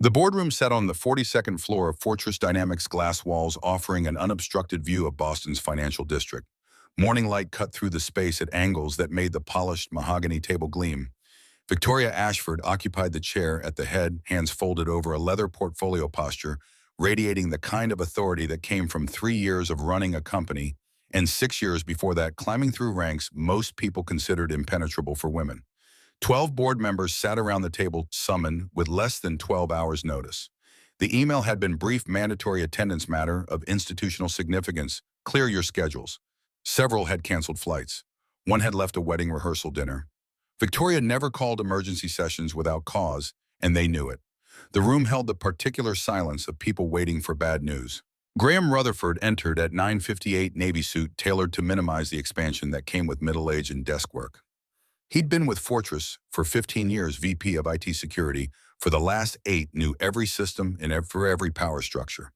The boardroom sat on the 42nd floor of Fortress Dynamics glass walls offering an unobstructed view of Boston's financial district. Morning light cut through the space at angles that made the polished mahogany table gleam. Victoria Ashford occupied the chair at the head, hands folded over a leather portfolio posture, radiating the kind of authority that came from 3 years of running a company and 6 years before that climbing through ranks most people considered impenetrable for women. 12 board members sat around the table summoned with less than 12 hours' notice. The email had been brief mandatory attendance matter of institutional significance. Clear your schedules. Several had canceled flights. One had left a wedding rehearsal dinner. Victoria never called emergency sessions without cause, and they knew it. The room held the particular silence of people waiting for bad news. Graham Rutherford entered at 9:58 Navy suit tailored to minimize the expansion that came with middle age and desk work. He'd been with Fortress for 15 years, VP of IT security. For the last 8, knew every system and for every power structure.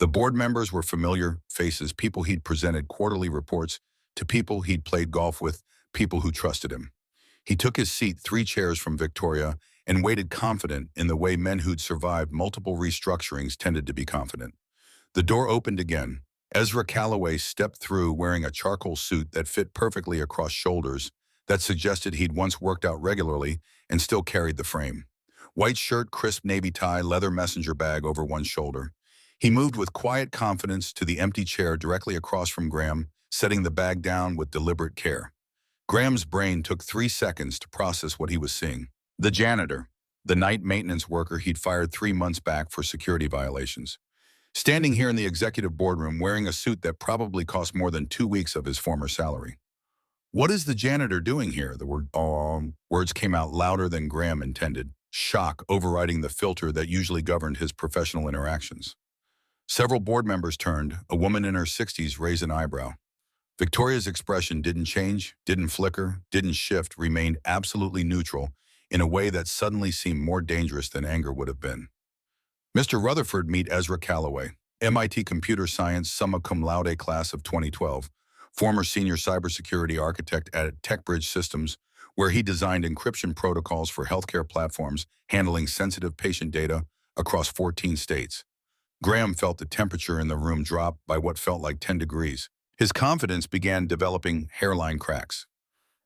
The board members were familiar faces, people he'd presented quarterly reports to, people he'd played golf with, people who trusted him. He took his seat 3 chairs from Victoria and waited confident in the way men who'd survived multiple restructurings tended to be confident. The door opened again. Ezra Calloway stepped through wearing a charcoal suit that fit perfectly across shoulders that suggested he'd once worked out regularly and still carried the frame. White shirt, crisp navy tie, leather messenger bag over one shoulder. He moved with quiet confidence to the empty chair directly across from Graham, setting the bag down with deliberate care. Graham's brain took 3 seconds to process what he was seeing. The janitor, the night maintenance worker he'd fired 3 months back for security violations. Standing here in the executive boardroom wearing a suit that probably cost more than 2 weeks of his former salary. "What is the janitor doing here?" The words came out louder than Graham intended, shock overriding the filter that usually governed his professional interactions. Several board members turned. A woman in her 60s raised an eyebrow. Victoria's expression didn't change, didn't flicker, didn't shift, remained absolutely neutral in a way that suddenly seemed more dangerous than anger would have been. "Mr. Rutherford, meet Ezra Calloway, MIT Computer Science Summa Cum Laude class of 2012. Former senior cybersecurity architect at TechBridge Systems, where he designed encryption protocols for healthcare platforms handling sensitive patient data across 14 states. Graham felt the temperature in the room drop by what felt like 10 degrees. His confidence began developing hairline cracks.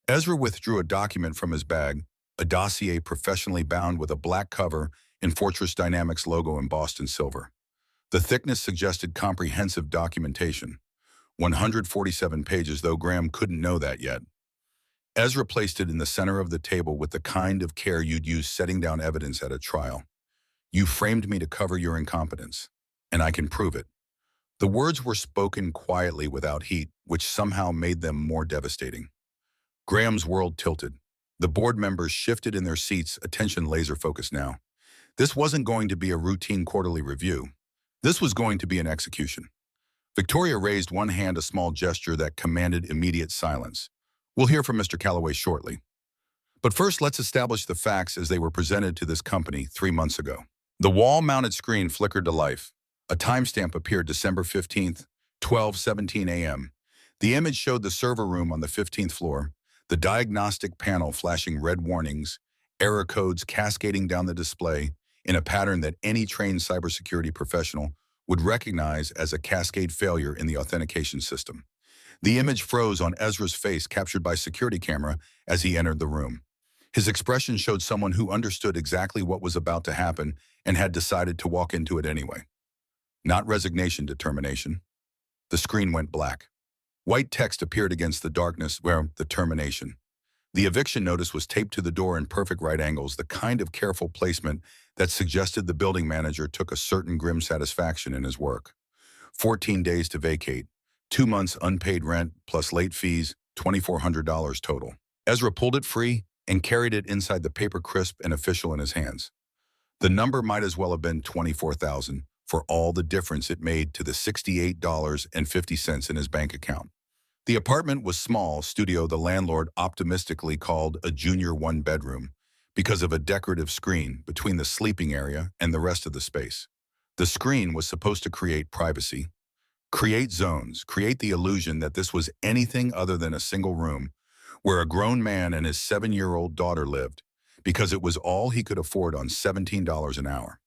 Ezra withdrew a document from his bag, a dossier professionally bound with a black cover and Fortress Dynamics logo embossed in silver. The thickness suggested comprehensive documentation. 147 pages, though Graham couldn't know that yet. Ezra placed it in the center of the table with the kind of care you'd use setting down evidence at a trial. "You framed me to cover your incompetence, and I can prove it." The words were spoken quietly without heat, which somehow made them more devastating. Graham's world tilted. The board members shifted in their seats, attention laser-focused now. This wasn't going to be a routine quarterly review. This was going to be an execution. Victoria raised one hand, a small gesture that commanded immediate silence. "We'll hear from Mr. Calloway shortly. But first, let's establish the facts as they were presented to this company 3 months ago." The wall-mounted screen flickered to life. A timestamp appeared, December 15th, 12:17 a.m. The image showed the server room on the 15th floor, the diagnostic panel flashing red warnings, error codes cascading down the display in a pattern that any trained cybersecurity professional would recognize as a cascade failure in the authentication system. The image froze on Ezra's face, captured by security camera as he entered the room. His expression showed someone who understood exactly what was about to happen and had decided to walk into it anyway. Not resignation, determination. The screen went black. White text appeared against the darkness where the termination. The eviction notice was taped to the door in perfect right angles, the kind of careful placement that suggested the building manager took a certain grim satisfaction in his work. 14 days to vacate, 2 months unpaid rent plus late fees, $2,400 total. Ezra pulled it free and carried it inside the paper, crisp and official in his hands. The number might as well have been 24,000 for all the difference it made to the $68.50 in his bank account. The apartment was small studio the landlord optimistically called a junior 1-bedroom because of a decorative screen between the sleeping area and the rest of the space. The screen was supposed to create privacy, create zones, create the illusion that this was anything other than a single room where a grown man and his 7-year-old daughter lived, because it was all he could afford on $17 an hour.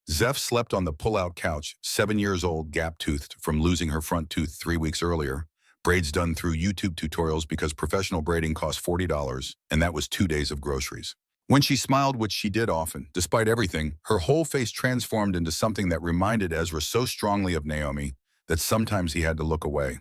Zeph slept on the pull-out couch, 7 years old, gap-toothed from losing her front tooth 3 weeks earlier. Braids done through YouTube tutorials because professional braiding cost $40, and that was 2 days of groceries. When she smiled, which she did often, despite everything, her whole face transformed into something that reminded Ezra so strongly of Naomi that sometimes he had to look away.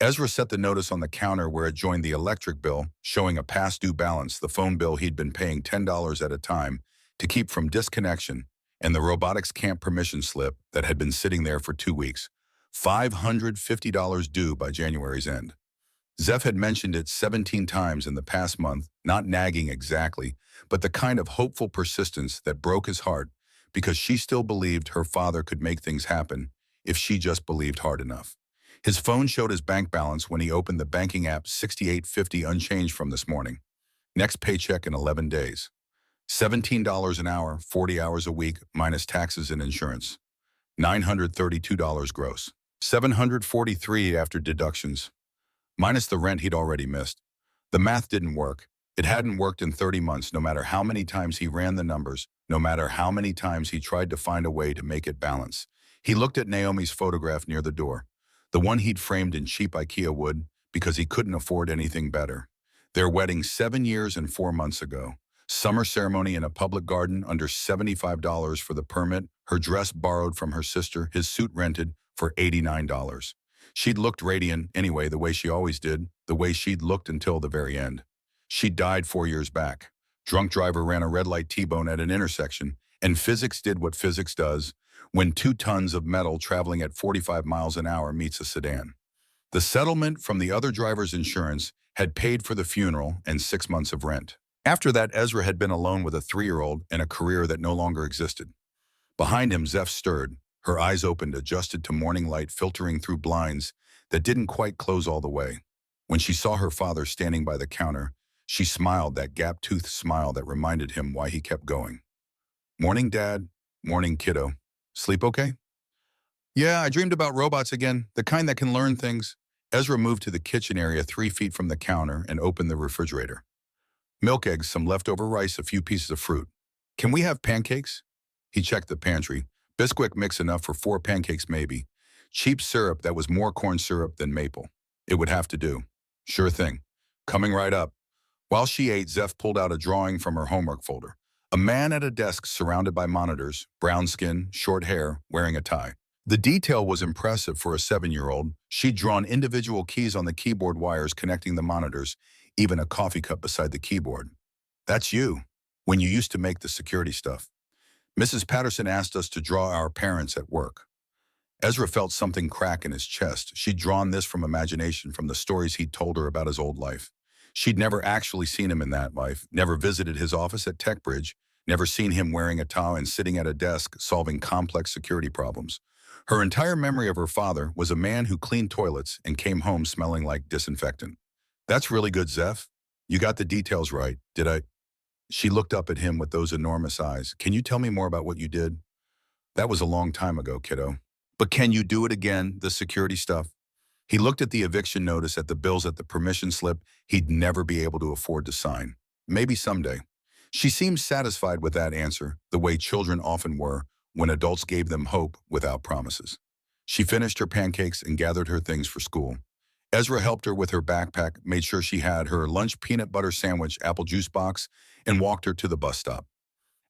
Ezra set the notice on the counter where it joined the electric bill, showing a past due balance, the phone bill he'd been paying $10 at a time to keep from disconnection, and the robotics camp permission slip that had been sitting there for 2 weeks, $550 due by January's end. Zeph had mentioned it 17 times in the past month, not nagging exactly, but the kind of hopeful persistence that broke his heart because she still believed her father could make things happen if she just believed hard enough. His phone showed his bank balance when he opened the banking app, $68.50 unchanged from this morning. Next paycheck in 11 days. $17 an hour, 40 hours a week, minus taxes and insurance. $932 gross. $743 after deductions, minus the rent he'd already missed. The math didn't work. It hadn't worked in 30 months, no matter how many times he ran the numbers, no matter how many times he tried to find a way to make it balance. He looked at Naomi's photograph near the door, the one he'd framed in cheap IKEA wood because he couldn't afford anything better. Their wedding 7 years and 4 months ago. Summer ceremony in a public garden, under $75 for the permit, her dress borrowed from her sister, his suit rented for $89. She'd looked radiant anyway, the way she always did, the way she'd looked until the very end. She died 4 years back. Drunk driver ran a red light T-bone at an intersection, and physics did what physics does when 2 tons of metal traveling at 45 miles an hour meets a sedan. The settlement from the other driver's insurance had paid for the funeral and 6 months of rent. After that, Ezra had been alone with a 3-year-old and a career that no longer existed. Behind him, Zeph stirred. Her eyes opened, adjusted to morning light filtering through blinds that didn't quite close all the way. When she saw her father standing by the counter, she smiled, that gap-toothed smile that reminded him why he kept going. "Morning, Dad. Morning, kiddo. Sleep okay?" "Yeah, I dreamed about robots again, the kind that can learn things." Ezra moved to the kitchen area 3 feet from the counter and opened the refrigerator. "Milk, eggs, some leftover rice, a few pieces of fruit. Can we have pancakes?" He checked the pantry. Bisquick mix enough for 4 pancakes maybe. Cheap syrup that was more corn syrup than maple. It would have to do. "Sure thing. Coming right up." While she ate, Zeph pulled out a drawing from her homework folder. A man at a desk surrounded by monitors, brown skin, short hair, wearing a tie. The detail was impressive for a 7-year-old. She'd drawn individual keys on the keyboard wires connecting the monitors, even a coffee cup beside the keyboard. "That's you, when you used to make the security stuff. Mrs. Patterson asked us to draw our parents at work." Ezra felt something crack in his chest. She'd drawn this from imagination, from the stories he'd told her about his old life. She'd never actually seen him in that life, never visited his office at TechBridge, never seen him wearing a tie and sitting at a desk solving complex security problems. Her entire memory of her father was a man who cleaned toilets and came home smelling like disinfectant. "That's really good, Zeph. You got the details right. Did I?" She looked up at him with those enormous eyes. "Can you tell me more about what you did?" "That was a long time ago, kiddo. But can you do it again, the security stuff?" He looked at the eviction notice, at the bills, at the permission slip he'd never be able to afford to sign. "Maybe someday." She seemed satisfied with that answer, the way children often were when adults gave them hope without promises. She finished her pancakes and gathered her things for school. Ezra helped her with her backpack, made sure she had her lunch peanut butter sandwich, apple juice box, and walked her to the bus stop.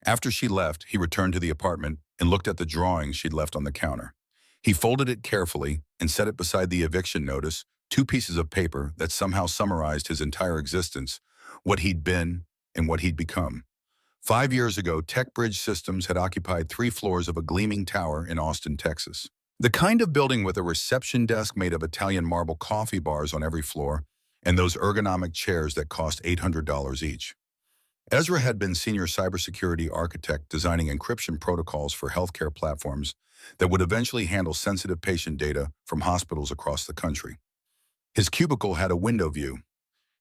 After she left, he returned to the apartment and looked at the drawing she'd left on the counter. He folded it carefully and set it beside the eviction notice, 2 pieces of paper that somehow summarized his entire existence, what he'd been and what he'd become. 5 years ago, TechBridge Systems had occupied 3 floors of a gleaming tower in Austin, Texas. The kind of building with a reception desk made of Italian marble coffee bars on every floor and those ergonomic chairs that cost $800 each. Ezra had been senior cybersecurity architect, designing encryption protocols for healthcare platforms that would eventually handle sensitive patient data from hospitals across the country. His cubicle had a window view.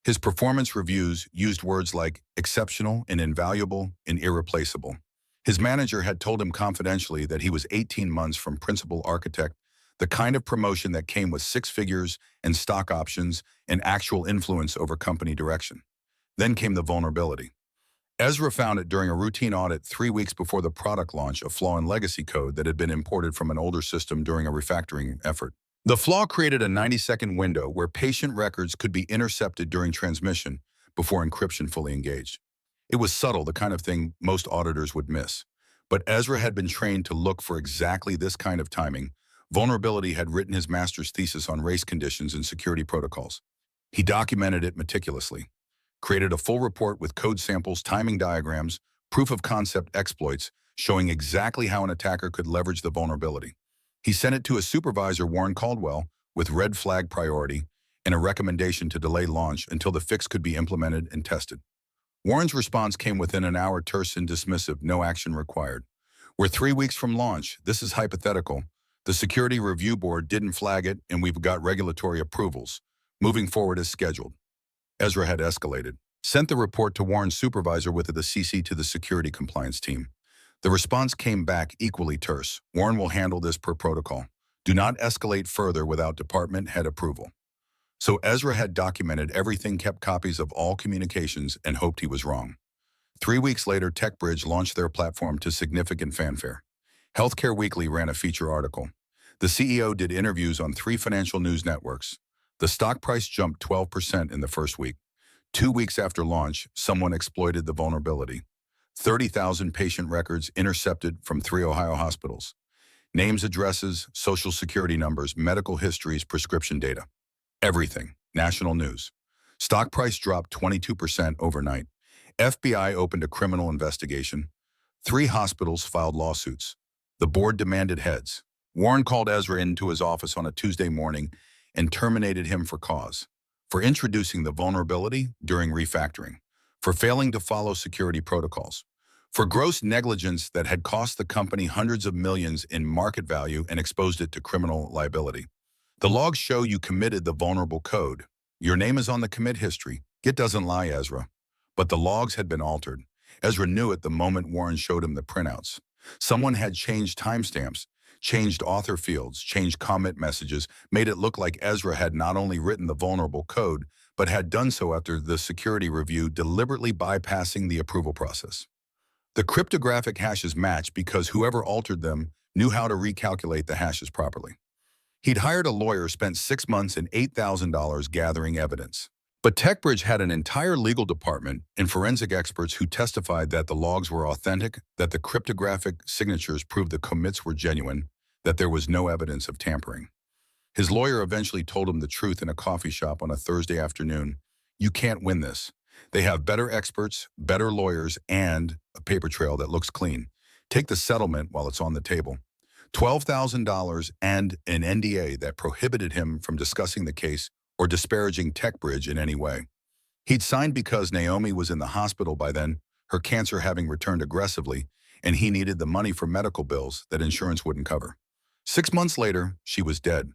His performance reviews used words like exceptional and invaluable and irreplaceable. His manager had told him confidentially that he was 18 months from principal architect, the kind of promotion that came with 6 figures and stock options and actual influence over company direction. Then came the vulnerability. Ezra found it during a routine audit 3 weeks before the product launch, a flaw in legacy code that had been imported from an older system during a refactoring effort. The flaw created a 90-second window where patient records could be intercepted during transmission before encryption fully engaged. It was subtle, the kind of thing most auditors would miss. But Ezra had been trained to look for exactly this kind of timing. Vulnerability had written his master's thesis on race conditions and security protocols. He documented it meticulously, created a full report with code samples, timing diagrams, proof of concept exploits, showing exactly how an attacker could leverage the vulnerability. He sent it to his supervisor, Warren Caldwell, with red flag priority and a recommendation to delay launch until the fix could be implemented and tested. Warren's response came within an hour, terse and dismissive, no action required. We're 3 weeks from launch. This is hypothetical. The Security Review Board didn't flag it, and we've got regulatory approvals. Moving forward as scheduled. Ezra had escalated. Sent the report to Warren's supervisor with the CC to the security compliance team. The response came back equally terse. Warren will handle this per protocol. Do not escalate further without department head approval. So Ezra had documented everything, kept copies of all communications, and hoped he was wrong. 3 weeks later, TechBridge launched their platform to significant fanfare. Healthcare Weekly ran a feature article. The CEO did interviews on 3 financial news networks. The stock price jumped 12% in the first week. 2 weeks after launch, someone exploited the vulnerability. 30,000 patient records intercepted from 3 Ohio hospitals. Names, addresses, social security numbers, medical histories, prescription data. Everything. National news. Stock price dropped 22% overnight. FBI opened a criminal investigation. 3 hospitals filed lawsuits. The board demanded heads. Warren called Ezra into his office on a Tuesday morning and terminated him for cause. For introducing the vulnerability during refactoring. For failing to follow security protocols. For gross negligence that had cost the company hundreds of millions in market value and exposed it to criminal liability. The logs show you committed the vulnerable code. Your name is on the commit history. It doesn't lie, Ezra. But the logs had been altered. Ezra knew it the moment Warren showed him the printouts. Someone had changed timestamps, changed author fields, changed commit messages, made it look like Ezra had not only written the vulnerable code, but had done so after the security review, deliberately bypassing the approval process. The cryptographic hashes matched because whoever altered them knew how to recalculate the hashes properly. He'd hired a lawyer, spent 6 months and $8,000 gathering evidence. But TechBridge had an entire legal department and forensic experts who testified that the logs were authentic, that the cryptographic signatures proved the commits were genuine, that there was no evidence of tampering. His lawyer eventually told him the truth in a coffee shop on a Thursday afternoon. You can't win this. They have better experts, better lawyers, and a paper trail that looks clean. Take the settlement while it's on the table. $12,000 and an NDA that prohibited him from discussing the case or disparaging TechBridge in any way. He'd signed because Naomi was in the hospital by then, her cancer having returned aggressively, and he needed the money for medical bills that insurance wouldn't cover. 6 months later, she was dead.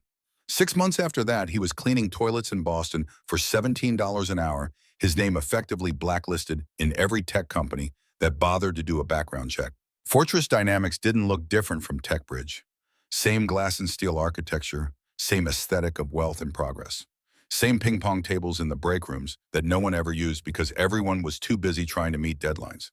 6 months after that, he was cleaning toilets in Boston for $17 an hour, his name effectively blacklisted in every tech company that bothered to do a background check. Fortress Dynamics didn't look different from TechBridge. Same glass and steel architecture, same aesthetic of wealth and progress. Same ping-pong tables in the break rooms that no one ever used because everyone was too busy trying to meet deadlines.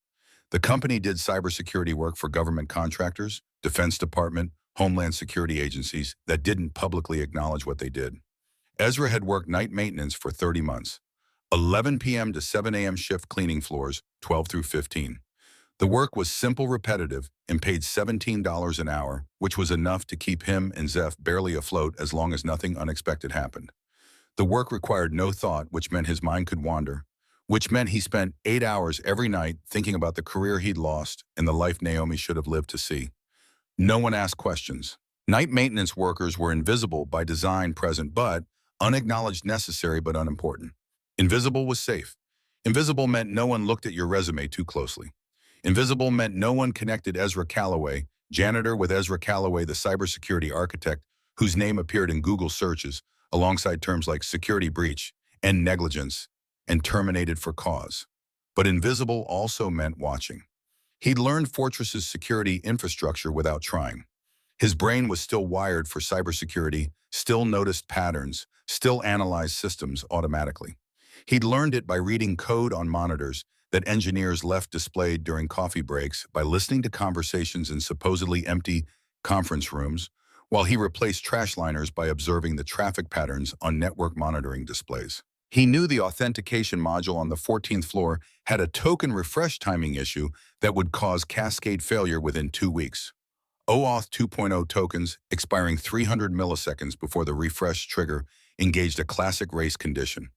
The company did cybersecurity work for government contractors, Defense Department, Homeland Security agencies that didn't publicly acknowledge what they did. Ezra had worked night maintenance for 30 months. 11 p.m. to 7 a.m. shift cleaning floors, 12 through 15. The work was simple, repetitive, and paid $17 an hour, which was enough to keep him and Zeph barely afloat as long as nothing unexpected happened. The work required no thought, which meant his mind could wander, which meant he spent 8 hours every night thinking about the career he'd lost and the life Naomi should have lived to see. No one asked questions. Night maintenance workers were invisible by design, present but unacknowledged, necessary but unimportant. Invisible was safe. Invisible meant no one looked at your resume too closely. Invisible meant no one connected Ezra Callaway, janitor, with Ezra Callaway, the cybersecurity architect, whose name appeared in Google searches alongside terms like security breach and negligence, and terminated for cause. But invisible also meant watching. He'd learned Fortress's security infrastructure without trying. His brain was still wired for cybersecurity, still noticed patterns, still analyzed systems automatically. He'd learned it by reading code on monitors that engineers left displayed during coffee breaks by listening to conversations in supposedly empty conference rooms, while he replaced trash liners by observing the traffic patterns on network monitoring displays. He knew the authentication module on the 14th floor had a token refresh timing issue that would cause cascade failure within 2 weeks. OAuth 2.0 tokens expiring 300 milliseconds before the refresh trigger engaged a classic race condition.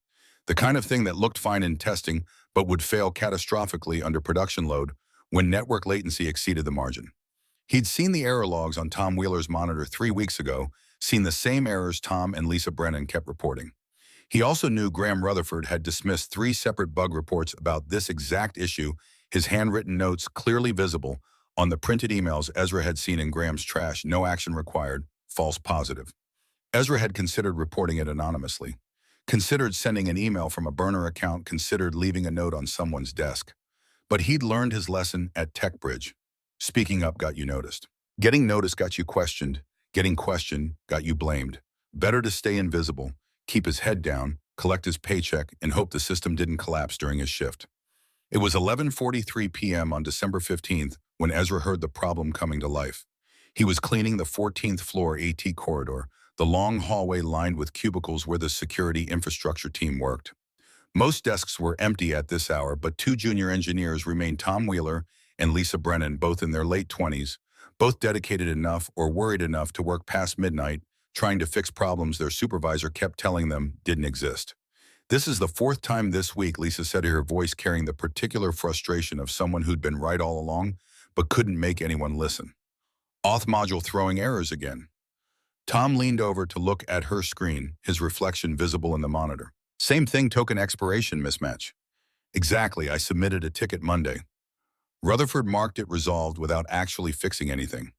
The kind of thing that looked fine in testing but would fail catastrophically under production load when network latency exceeded the margin. He'd seen the error logs on Tom Wheeler's monitor 3 weeks ago, seen the same errors Tom and Lisa Brennan kept reporting. He also knew Graham Rutherford had dismissed 3 separate bug reports about this exact issue, his handwritten notes clearly visible on the printed emails Ezra had seen in Graham's trash. No action required, false positive. Ezra had considered reporting it anonymously, considered sending an email from a burner account, considered leaving a note on someone's desk. But he'd learned his lesson at TechBridge. Speaking up got you noticed. Getting noticed got you questioned. Getting questioned got you blamed. Better to stay invisible, keep his head down, collect his paycheck, and hope the system didn't collapse during his shift. It was 11:43 p.m. on December 15th when Ezra heard the problem coming to life. He was cleaning the 14th floor AT corridor, the long hallway lined with cubicles where the security infrastructure team worked. Most desks were empty at this hour, but 2 junior engineers remained: Tom Wheeler and Lisa Brennan, both in their late 20s, both dedicated enough or worried enough to work past midnight, trying to fix problems their supervisor kept telling them didn't exist. This is the 4th time this week, Lisa said, her voice carrying the particular frustration of someone who'd been right all along, but couldn't make anyone listen. Auth module throwing errors again. Tom leaned over to look at her screen, his reflection visible in the monitor. Same thing, token expiration mismatch. Exactly, I submitted a ticket Monday. Rutherford marked it resolved without actually fixing anything.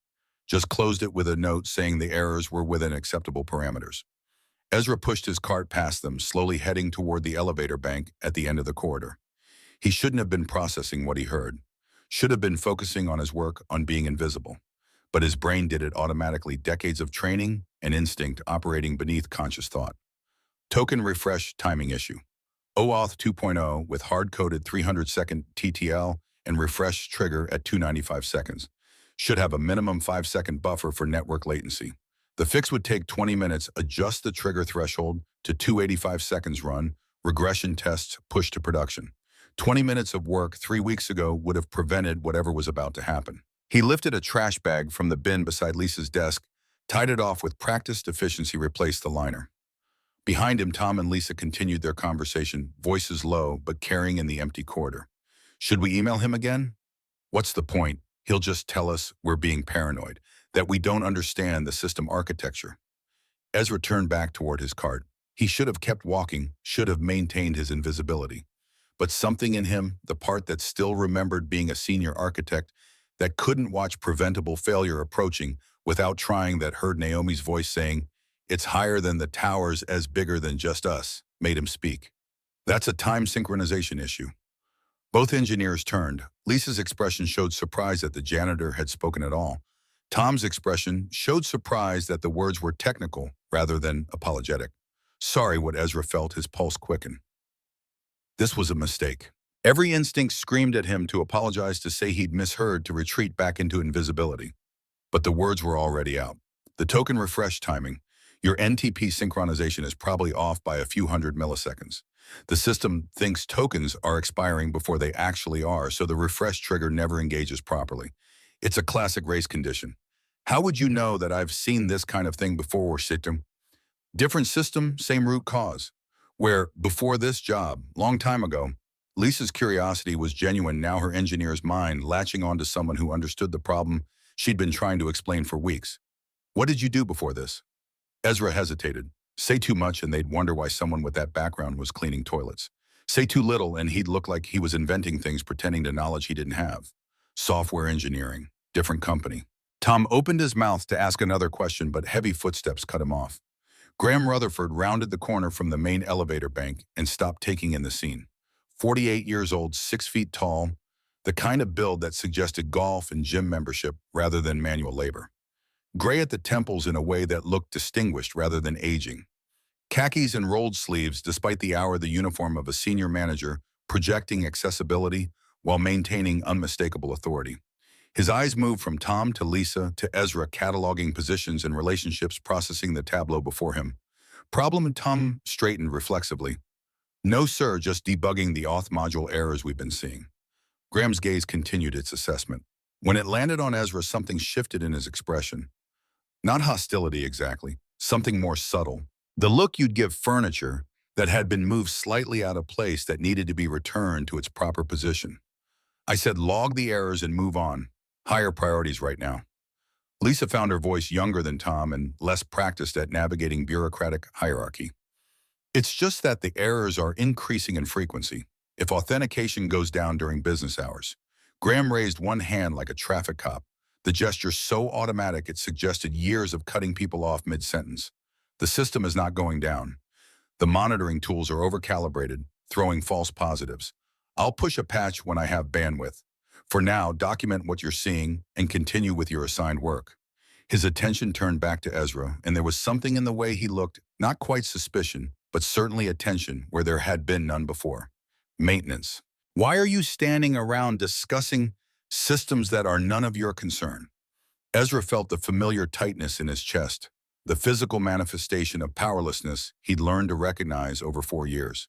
Just closed it with a note saying the errors were within acceptable parameters. Ezra pushed his cart past them, slowly heading toward the elevator bank at the end of the corridor. He shouldn't have been processing what he heard. Should have been focusing on his work, on being invisible. But his brain did it automatically, decades of training and instinct operating beneath conscious thought. Token refresh timing issue. OAuth 2.0 with hard-coded 300-second TTL and refresh trigger at 295 seconds. Should have a minimum 5-second buffer for network latency. The fix would take 20 minutes, adjust the trigger threshold to 285 seconds run, regression tests, push to production. 20 minutes of work 3 weeks ago would have prevented whatever was about to happen. He lifted a trash bag from the bin beside Lisa's desk, tied it off with practiced efficiency, replaced the liner. Behind him, Tom and Lisa continued their conversation, voices low but carrying in the empty corridor. Should we email him again? What's the point? He'll just tell us we're being paranoid, that we don't understand the system architecture. Ezra turned back toward his cart. He should have kept walking, should have maintained his invisibility. But something in him, the part that still remembered being a senior architect, that couldn't watch preventable failure approaching without trying, that heard Naomi's voice saying, "It's higher than the towers, as bigger than just us," made him speak. That's a time synchronization issue. Both engineers turned. Lisa's expression showed surprise that the janitor had spoken at all. Tom's expression showed surprise that the words were technical rather than apologetic. Sorry, what Ezra felt, his pulse quicken. This was a mistake. Every instinct screamed at him to apologize, to say he'd misheard, to retreat back into invisibility. But the words were already out. The token refresh timing. Your NTP synchronization is probably off by a few hundred milliseconds. The system thinks tokens are expiring before they actually are, so the refresh trigger never engages properly. It's a classic race condition. How would you know that I've seen this kind of thing before, system? Different system, same root cause. Where, before this job, long time ago, Lisa's curiosity was genuine. Now her engineer's mind latching onto someone who understood the problem she'd been trying to explain for weeks. What did you do before this? Ezra hesitated. Say too much and they'd wonder why someone with that background was cleaning toilets. Say too little and he'd look like he was inventing things, pretending to knowledge he didn't have. Software engineering, different company. Tom opened his mouth to ask another question, but heavy footsteps cut him off. Graham Rutherford rounded the corner from the main elevator bank and stopped taking in the scene. 48 years old, 6 feet tall, the kind of build that suggested golf and gym membership rather than manual labor. Gray at the temples in a way that looked distinguished rather than aging. Khakis and rolled sleeves, despite the hour the uniform of a senior manager projecting accessibility while maintaining unmistakable authority. His eyes moved from Tom to Lisa to Ezra, cataloging positions and relationships, processing the tableau before him. Problem? Tom straightened reflexively. No, sir, just debugging the auth module errors we've been seeing. Graham's gaze continued its assessment. When it landed on Ezra, something shifted in his expression. Not hostility exactly, something more subtle. The look you'd give furniture that had been moved slightly out of place that needed to be returned to its proper position. I said log the errors and move on. Higher priorities right now. Lisa found her voice younger than Tom and less practiced at navigating bureaucratic hierarchy. It's just that the errors are increasing in frequency. If authentication goes down during business hours. Graham raised one hand like a traffic cop, the gesture so automatic it suggested years of cutting people off mid-sentence. The system is not going down. The monitoring tools are overcalibrated, throwing false positives. I'll push a patch when I have bandwidth. For now, document what you're seeing and continue with your assigned work. His attention turned back to Ezra, and there was something in the way he looked, not quite suspicion, but certainly attention where there had been none before. Maintenance. Why are you standing around discussing systems that are none of your concern? Ezra felt the familiar tightness in his chest, the physical manifestation of powerlessness he'd learned to recognize over 4 years.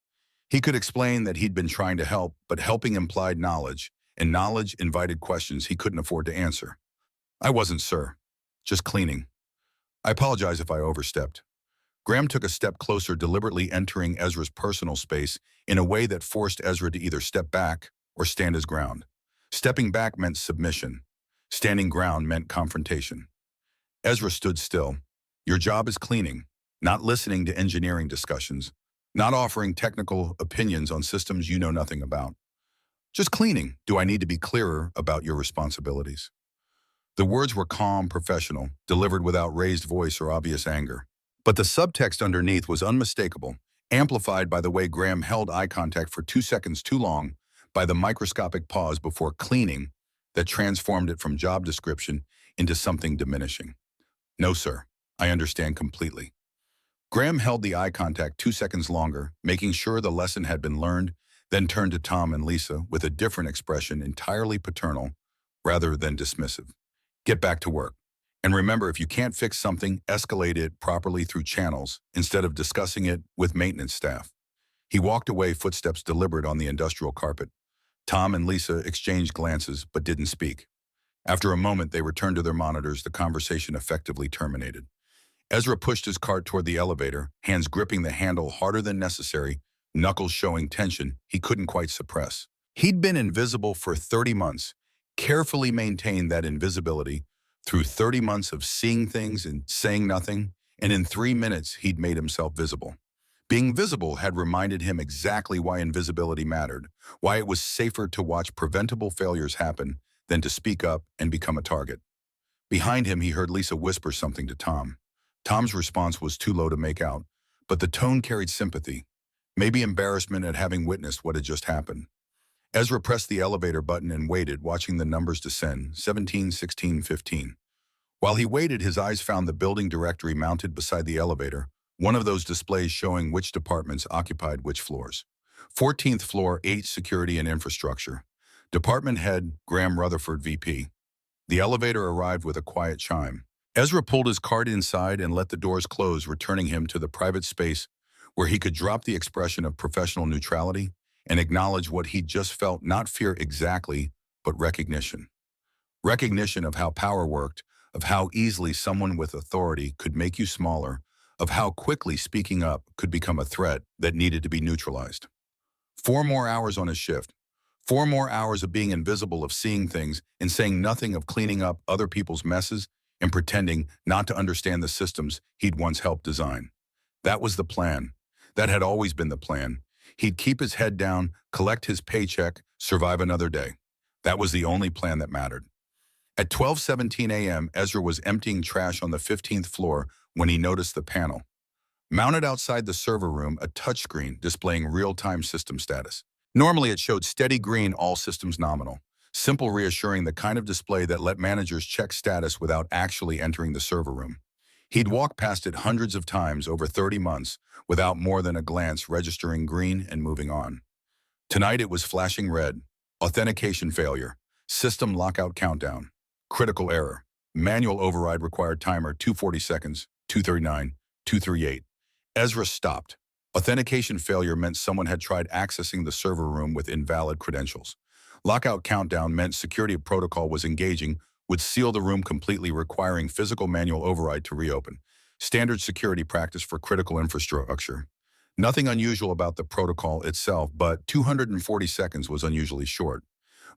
He could explain that he'd been trying to help, but helping implied knowledge, and knowledge invited questions he couldn't afford to answer. I wasn't, sir. Just cleaning. I apologize if I overstepped. Graham took a step closer, deliberately entering Ezra's personal space in a way that forced Ezra to either step back or stand his ground. Stepping back meant submission. Standing ground meant confrontation. Ezra stood still. Your job is cleaning, not listening to engineering discussions, not offering technical opinions on systems you know nothing about. Just cleaning. Do I need to be clearer about your responsibilities? The words were calm, professional, delivered without raised voice or obvious anger. But the subtext underneath was unmistakable, amplified by the way Graham held eye contact for 2 seconds too long, by the microscopic pause before cleaning that transformed it from job description into something diminishing. No, sir. I understand completely. Graham held the eye contact 2 seconds longer, making sure the lesson had been learned, then turned to Tom and Lisa with a different expression, entirely paternal rather than dismissive. Get back to work. And remember, if you can't fix something, escalate it properly through channels instead of discussing it with maintenance staff. He walked away, footsteps deliberate on the industrial carpet. Tom and Lisa exchanged glances but didn't speak. After a moment, they returned to their monitors, the conversation effectively terminated. Ezra pushed his cart toward the elevator, hands gripping the handle harder than necessary, knuckles showing tension he couldn't quite suppress. He'd been invisible for 30 months, carefully maintained that invisibility through 30 months of seeing things and saying nothing, and in 3 minutes he'd made himself visible. Being visible had reminded him exactly why invisibility mattered, why it was safer to watch preventable failures happen than to speak up and become a target. Behind him, he heard Lisa whisper something to Tom. Tom's response was too low to make out, but the tone carried sympathy, maybe embarrassment at having witnessed what had just happened. Ezra pressed the elevator button and waited, watching the numbers descend, 17, 16, 15. While he waited, his eyes found the building directory mounted beside the elevator, one of those displays showing which departments occupied which floors. 14th floor, 8, security and infrastructure. Department head, Graham Rutherford, VP. The elevator arrived with a quiet chime. Ezra pulled his cart inside and let the doors close, returning him to the private space where he could drop the expression of professional neutrality and acknowledge what he'd just felt, not fear exactly, but recognition. Recognition of how power worked, of how easily someone with authority could make you smaller, of how quickly speaking up could become a threat that needed to be neutralized. 4 more hours on his shift. 4 more hours of being invisible, of seeing things and saying nothing, of cleaning up other people's messes and pretending not to understand the systems he'd once helped design. That was the plan. That had always been the plan. He'd keep his head down, collect his paycheck, survive another day. That was the only plan that mattered. At 12:17 a.m., Ezra was emptying trash on the 15th floor when he noticed the panel. Mounted outside the server room, a touchscreen displaying real-time system status. Normally, it showed steady green, all systems nominal. Simple, reassuring, the kind of display that let managers check status without actually entering the server room. He'd walked past it hundreds of times over 30 months without more than a glance, registering green and moving on. Tonight it was flashing red. Authentication failure. System lockout countdown. Critical error. Manual override required timer 240 seconds, 239, 238. Ezra stopped. Authentication failure meant someone had tried accessing the server room with invalid credentials. Lockout countdown meant security protocol was engaging, would seal the room completely, requiring physical manual override to reopen. Standard security practice for critical infrastructure. Nothing unusual about the protocol itself, but 240 seconds was unusually short.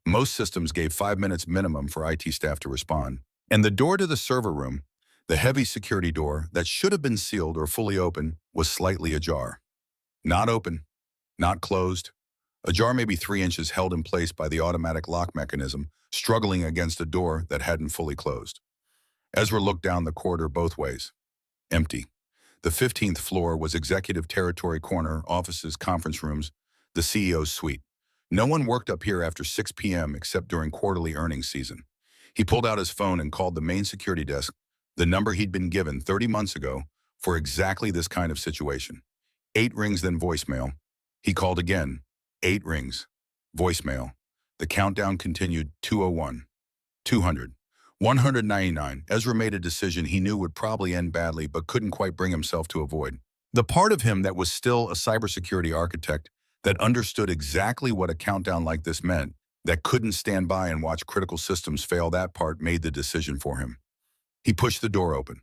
Most systems gave 5 minutes minimum for IT staff to respond. And the door to the server room, the heavy security door that should have been sealed or fully open, was slightly ajar. Not open, not closed. Ajar maybe 3 inches, held in place by the automatic lock mechanism, struggling against a door that hadn't fully closed. Ezra looked down the corridor both ways. Empty. The 15th floor was executive territory corner, offices, conference rooms, the CEO's suite. No one worked up here after 6 p.m. except during quarterly earnings season. He pulled out his phone and called the main security desk, the number he'd been given 30 months ago, for exactly this kind of situation. 8 rings, then voicemail. He called again. 8 rings. Voicemail. The countdown continued. 201. 200. 199. Ezra made a decision he knew would probably end badly but couldn't quite bring himself to avoid. The part of him that was still a cybersecurity architect, that understood exactly what a countdown like this meant, that couldn't stand by and watch critical systems fail, that part made the decision for him. He pushed the door open.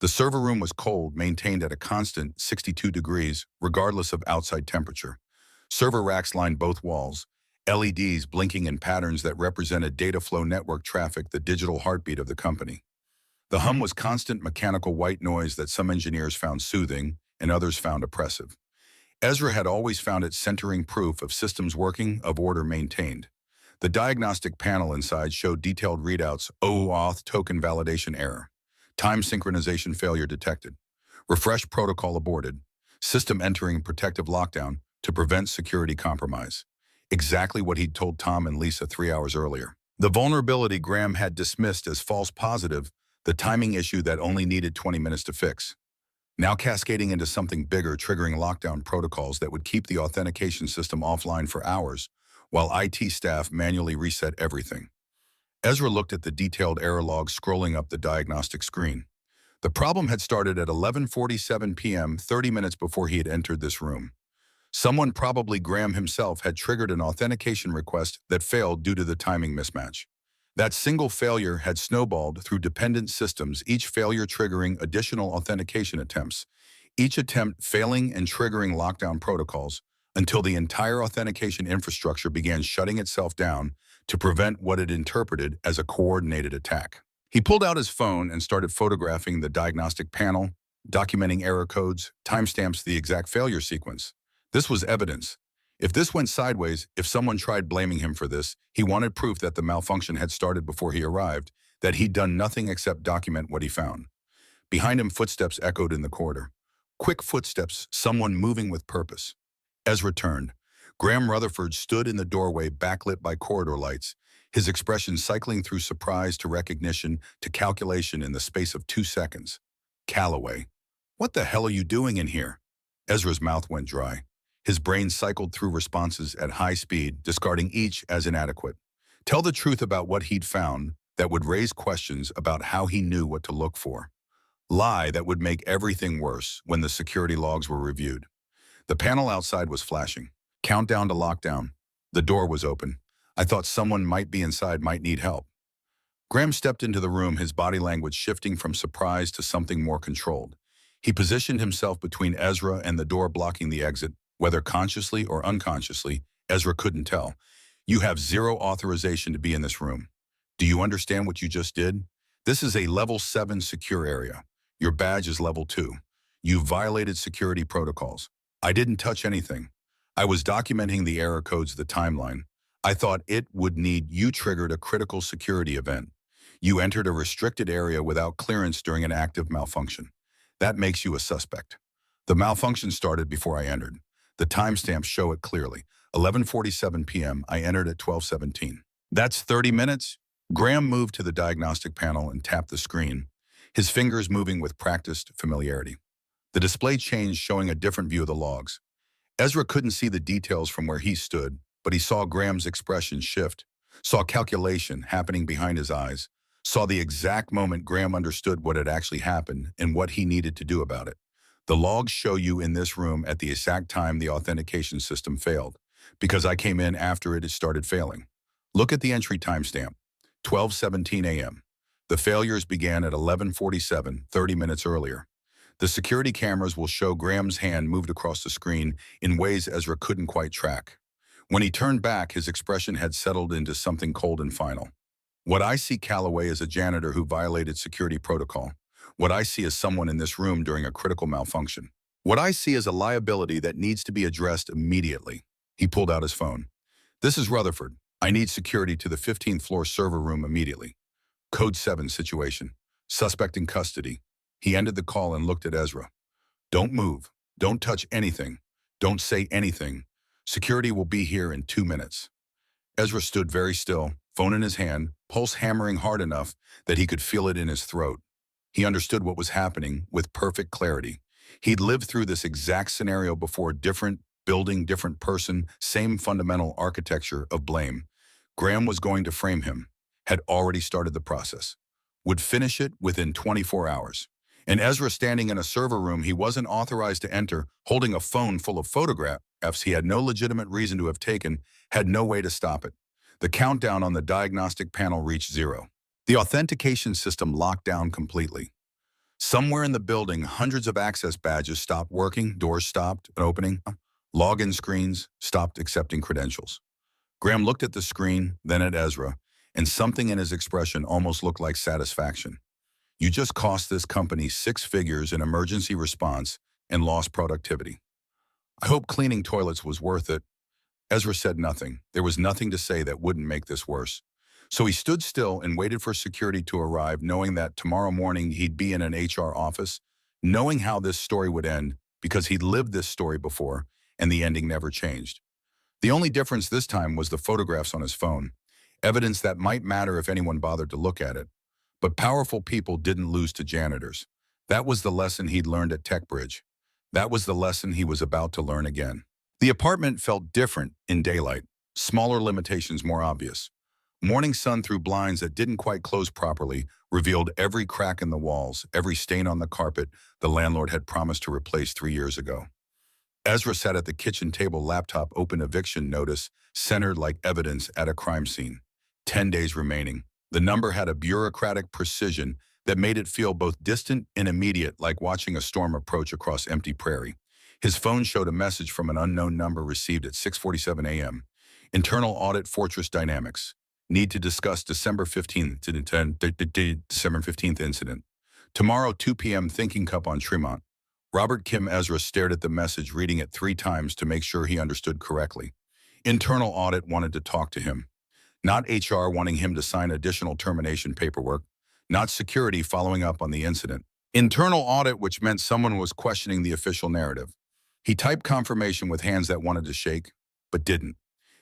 The server room was cold, maintained at a constant 62 degrees, regardless of outside temperature. Server racks lined both walls, LEDs blinking in patterns that represented data flow network traffic, the digital heartbeat of the company. The hum was constant mechanical white noise that some engineers found soothing and others found oppressive. Ezra had always found it centering proof of systems working, of order maintained. The diagnostic panel inside showed detailed readouts: OAuth token validation error, time synchronization failure detected, refresh protocol aborted, system entering protective lockdown to prevent security compromise. Exactly what he'd told Tom and Lisa 3 hours earlier. The vulnerability Graham had dismissed as false positive, the timing issue that only needed 20 minutes to fix, now cascading into something bigger, triggering lockdown protocols that would keep the authentication system offline for hours, while IT staff manually reset everything. Ezra looked at the detailed error log scrolling up the diagnostic screen. The problem had started at 11:47 p.m., 30 minutes before he had entered this room. Someone, probably Graham himself, had triggered an authentication request that failed due to the timing mismatch. That single failure had snowballed through dependent systems, each failure triggering additional authentication attempts, each attempt failing and triggering lockdown protocols, until the entire authentication infrastructure began shutting itself down to prevent what it interpreted as a coordinated attack. He pulled out his phone and started photographing the diagnostic panel, documenting error codes, timestamps, the exact failure sequence. This was evidence. If this went sideways, if someone tried blaming him for this, he wanted proof that the malfunction had started before he arrived, that he'd done nothing except document what he found. Behind him, footsteps echoed in the corridor. Quick footsteps, someone moving with purpose. Ezra turned. Graham Rutherford stood in the doorway, backlit by corridor lights, his expression cycling through surprise to recognition to calculation in the space of 2 seconds. Calloway. What the hell are you doing in here? Ezra's mouth went dry. His brain cycled through responses at high speed, discarding each as inadequate. Tell the truth about what he'd found that would raise questions about how he knew what to look for. Lie that would make everything worse when the security logs were reviewed. The panel outside was flashing. Countdown to lockdown. The door was open. I thought someone might be inside, might need help. Graham stepped into the room, his body language shifting from surprise to something more controlled. He positioned himself between Ezra and the door, blocking the exit, whether consciously or unconsciously. Ezra couldn't tell. You have zero authorization to be in this room. Do you understand what you just did? This is a level 7 secure area. Your badge is level 2. You violated security protocols. I didn't touch anything. I was documenting the error codes, the timeline. I thought it would need you triggered a critical security event. You entered a restricted area without clearance during an active malfunction. That makes you a suspect. The malfunction started before I entered. The timestamps show it clearly. 11:47 p.m. I entered at 12:17. That's 30 minutes? Graham moved to the diagnostic panel and tapped the screen, his fingers moving with practiced familiarity. The display changed, showing a different view of the logs. Ezra couldn't see the details from where he stood, but he saw Graham's expression shift, saw calculation happening behind his eyes, saw the exact moment Graham understood what had actually happened and what he needed to do about it. The logs show you in this room at the exact time the authentication system failed, because I came in after it had started failing. Look at the entry timestamp, 12:17 a.m. The failures began at 11:47, 30 minutes earlier. The security cameras will show Graham's hand moved across the screen in ways Ezra couldn't quite track. When he turned back, his expression had settled into something cold and final. What I see Calloway as a janitor who violated security protocol. What I see as someone in this room during a critical malfunction. What I see as a liability that needs to be addressed immediately. He pulled out his phone. This is Rutherford. I need security to the 15th floor server room immediately. Code 7 situation. Suspect in custody. He ended the call and looked at Ezra. Don't move. Don't touch anything. Don't say anything. Security will be here in 2 minutes. Ezra stood very still, phone in his hand, pulse hammering hard enough that he could feel it in his throat. He understood what was happening with perfect clarity. He'd lived through this exact scenario before, different building, different person, same fundamental architecture of blame. Graham was going to frame him, had already started the process, would finish it within 24 hours. And Ezra standing in a server room he wasn't authorized to enter, holding a phone full of photographs he had no legitimate reason to have taken, had no way to stop it. The countdown on the diagnostic panel reached 0. The authentication system locked down completely. Somewhere in the building, hundreds of access badges stopped working, doors stopped opening, login screens stopped accepting credentials. Graham looked at the screen, then at Ezra, and something in his expression almost looked like satisfaction. You just cost this company 6 figures in emergency response and lost productivity. I hope cleaning toilets was worth it. Ezra said nothing. There was nothing to say that wouldn't make this worse. So he stood still and waited for security to arrive, knowing that tomorrow morning he'd be in an HR office, knowing how this story would end because he'd lived this story before and the ending never changed. The only difference this time was the photographs on his phone, evidence that might matter if anyone bothered to look at it. But powerful people didn't lose to janitors. That was the lesson he'd learned at TechBridge. That was the lesson he was about to learn again. The apartment felt different in daylight, smaller limitations more obvious. Morning sun through blinds that didn't quite close properly revealed every crack in the walls, every stain on the carpet the landlord had promised to replace 3 years ago. Ezra sat at the kitchen table, laptop open, eviction notice, centered like evidence at a crime scene. 10 days remaining. The number had a bureaucratic precision that made it feel both distant and immediate, like watching a storm approach across empty prairie. His phone showed a message from an unknown number received at 6:47 a.m. Internal audit Fortress Dynamics. Need to discuss December 15th incident. Tomorrow 2 p.m. Thinking Cup on Tremont. Robert Kim. Ezra stared at the message, reading it 3 times to make sure he understood correctly. Internal audit wanted to talk to him. Not HR wanting him to sign additional termination paperwork. Not security following up on the incident. Internal audit, which meant someone was questioning the official narrative. He typed confirmation with hands that wanted to shake, but didn't.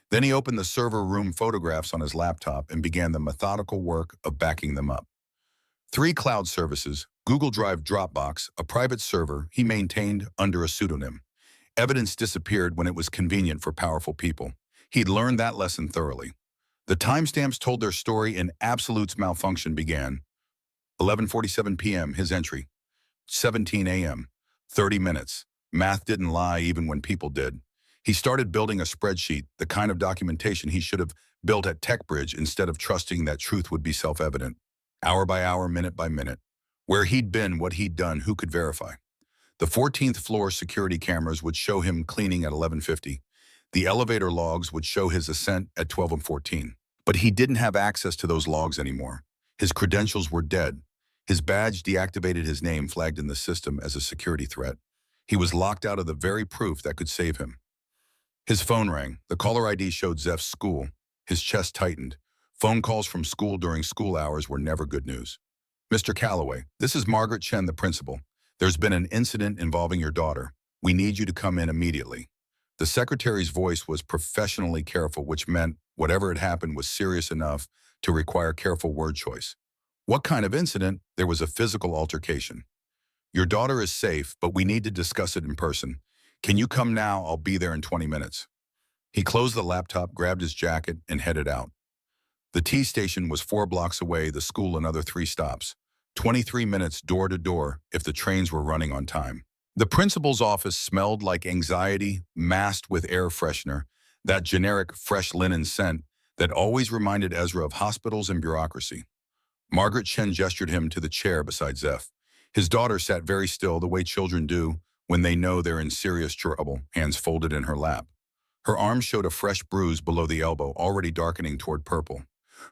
Then he opened the server room photographs on his laptop and began the methodical work of backing them up. 3 cloud services, Google Drive, Dropbox, a private server he maintained under a pseudonym. Evidence disappeared when it was convenient for powerful people. He'd learned that lesson thoroughly. The timestamps told their story and Absolute's malfunction began. 11:47 p.m., his entry. 17 a.m., 30 minutes. Math didn't lie even when people did. He started building a spreadsheet, the kind of documentation he should have built at TechBridge instead of trusting that truth would be self-evident. Hour by hour, minute by minute. Where he'd been, what he'd done, who could verify? The 14th floor security cameras would show him cleaning at 11:50. The elevator logs would show his ascent at 12:14. But he didn't have access to those logs anymore. His credentials were dead. His badge deactivated, his name flagged in the system as a security threat. He was locked out of the very proof that could save him. His phone rang. The caller ID showed Zeph's school. His chest tightened. Phone calls from school during school hours were never good news. Mr. Calloway, this is Margaret Chen, the principal. There's been an incident involving your daughter. We need you to come in immediately. The secretary's voice was professionally careful, which meant whatever had happened was serious enough to require careful word choice. What kind of incident? There was a physical altercation. Your daughter is safe, but we need to discuss it in person. Can you come now? I'll be there in 20 minutes. He closed the laptop, grabbed his jacket, and headed out. The T station was 4 blocks away, the school another 3 stops. 23 minutes door to door if the trains were running on time. The principal's office smelled like anxiety masked with air freshener, that generic fresh linen scent that always reminded Ezra of hospitals and bureaucracy. Margaret Chen gestured him to the chair beside Zeph. His daughter sat very still, the way children do when they know they're in serious trouble, hands folded in her lap. Her arm showed a fresh bruise below the elbow, already darkening toward purple.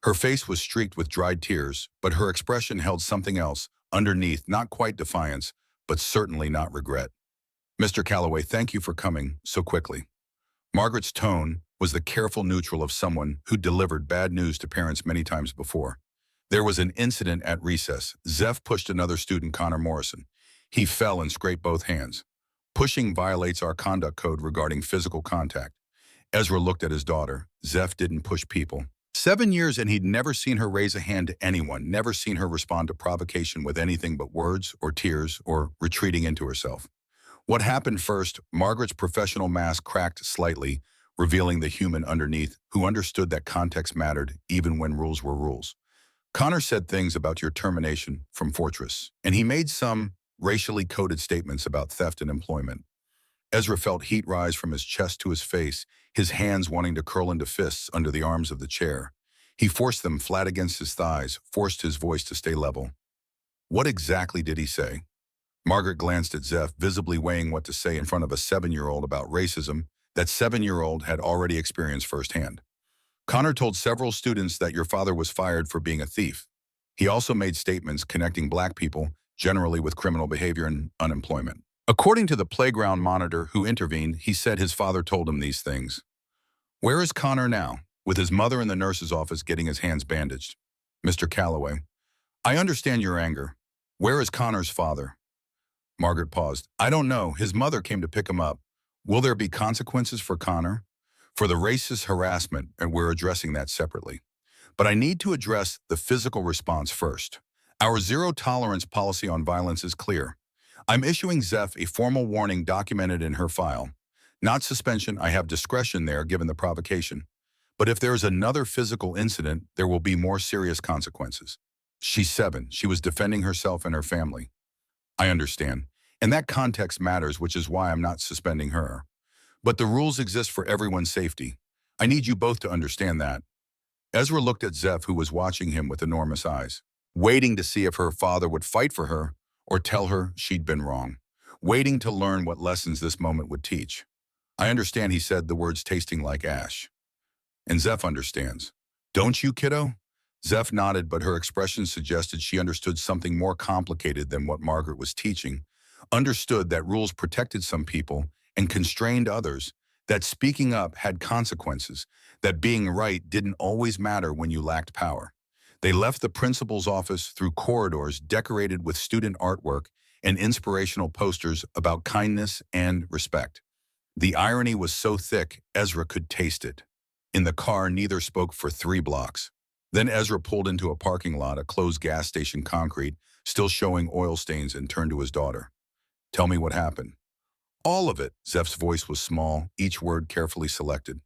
Her face was streaked with dried tears, but her expression held something else underneath, not quite defiance, but certainly not regret. "Mr. Calloway, thank you for coming so quickly." Margaret's tone was the careful neutral of someone who delivered bad news to parents many times before. There was an incident at recess. Zeph pushed another student, Connor Morrison. He fell and scraped both hands. Pushing violates our conduct code regarding physical contact. Ezra looked at his daughter. Zeph didn't push people. 7 years and he'd never seen her raise a hand to anyone, never seen her respond to provocation with anything but words or tears or retreating into herself. What happened first? Margaret's professional mask cracked slightly, revealing the human underneath who understood that context mattered even when rules were rules. Connor said things about your termination from Fortress, and he made some racially coded statements about theft and employment. Ezra felt heat rise from his chest to his face, his hands wanting to curl into fists under the arms of the chair. He forced them flat against his thighs, forced his voice to stay level. What exactly did he say? Margaret glanced at Zeph, visibly weighing what to say in front of a 7-year-old about racism that 7-year-old had already experienced firsthand. Connor told several students that your father was fired for being a thief. He also made statements connecting black people generally with criminal behavior and unemployment. According to the playground monitor who intervened, he said his father told him these things. Where is Connor now? With his mother in the nurse's office getting his hands bandaged. Mr. Calloway, I understand your anger. Where is Connor's father? Margaret paused. I don't know. His mother came to pick him up. Will there be consequences for Connor? For the racist harassment, and we're addressing that separately. But I need to address the physical response first. Our zero-tolerance policy on violence is clear. I'm issuing Zeph a formal warning documented in her file. Not suspension, I have discretion there given the provocation. But if there is another physical incident, there will be more serious consequences. She's 7. She was defending herself and her family. I understand. And that context matters, which is why I'm not suspending her. But the rules exist for everyone's safety. I need you both to understand that. Ezra looked at Zeph, who was watching him with enormous eyes, waiting to see if her father would fight for her or tell her she'd been wrong, waiting to learn what lessons this moment would teach. I understand, he said, the words tasting like ash. And Zeph understands. Don't you, kiddo? Zeph nodded, but her expression suggested she understood something more complicated than what Margaret was teaching, understood that rules protected some people and constrained others, that speaking up had consequences, that being right didn't always matter when you lacked power. They left the principal's office through corridors decorated with student artwork and inspirational posters about kindness and respect. The irony was so thick, Ezra could taste it. In the car, neither spoke for 3 blocks. Then Ezra pulled into a parking lot, a closed gas station concrete, still showing oil stains, and turned to his daughter. Tell me what happened. All of it. Zeph's voice was small, each word carefully selected.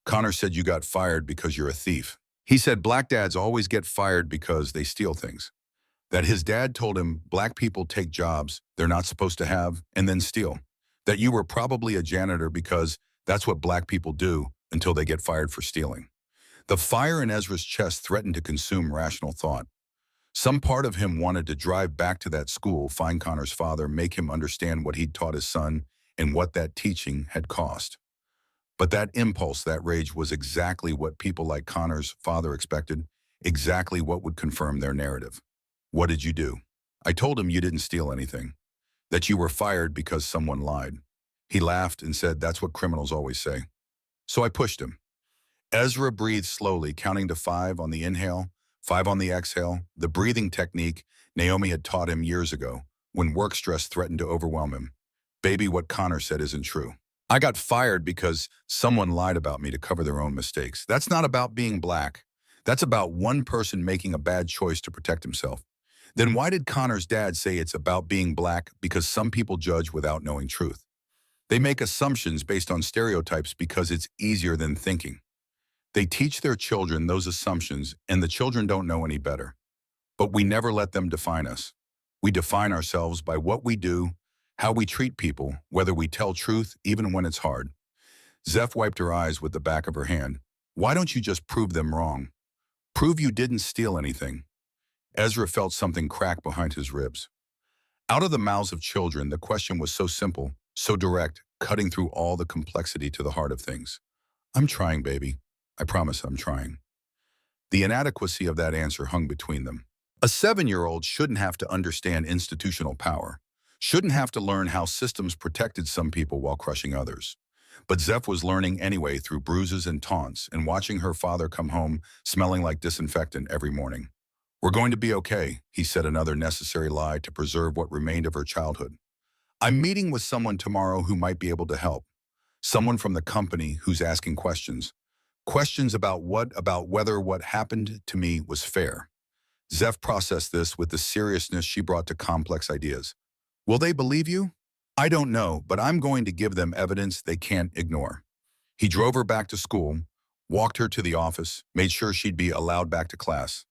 Connor said you got fired because you're a thief. He said black dads always get fired because they steal things. That his dad told him black people take jobs they're not supposed to have and then steal. That you were probably a janitor because that's what black people do until they get fired for stealing. The fire in Ezra's chest threatened to consume rational thought. Some part of him wanted to drive back to that school, find Connor's father, make him understand what he'd taught his son and what that teaching had cost. But that impulse, that rage, was exactly what people like Connor's father expected, exactly what would confirm their narrative. What did you do? I told him you didn't steal anything, that you were fired because someone lied. He laughed and said, that's what criminals always say. So I pushed him. Ezra breathed slowly, counting to 5 on the inhale, 5 on the exhale, the breathing technique Naomi had taught him years ago when work stress threatened to overwhelm him. Baby, what Connor said isn't true. I got fired because someone lied about me to cover their own mistakes. That's not about being black. That's about one person making a bad choice to protect himself. Then why did Connor's dad say it's about being black because some people judge without knowing truth? They make assumptions based on stereotypes because it's easier than thinking. They teach their children those assumptions, and the children don't know any better. But we never let them define us. We define ourselves by what we do, how we treat people, whether we tell truth, even when it's hard. Zeph wiped her eyes with the back of her hand. Why don't you just prove them wrong? Prove you didn't steal anything. Ezra felt something crack behind his ribs. Out of the mouths of children, the question was so simple, so direct, cutting through all the complexity to the heart of things. I'm trying, baby. I promise I'm trying. The inadequacy of that answer hung between them. A 7-year-old shouldn't have to understand institutional power, shouldn't have to learn how systems protected some people while crushing others. But Zeph was learning anyway through bruises and taunts and watching her father come home smelling like disinfectant every morning. We're going to be okay, he said, another necessary lie to preserve what remained of her childhood. I'm meeting with someone tomorrow who might be able to help. Someone from the company who's asking questions. Questions about whether what happened to me was fair. Zeph processed this with the seriousness she brought to complex ideas. Will they believe you? I don't know, but I'm going to give them evidence they can't ignore. He drove her back to school, walked her to the office, made sure she'd be allowed back to class.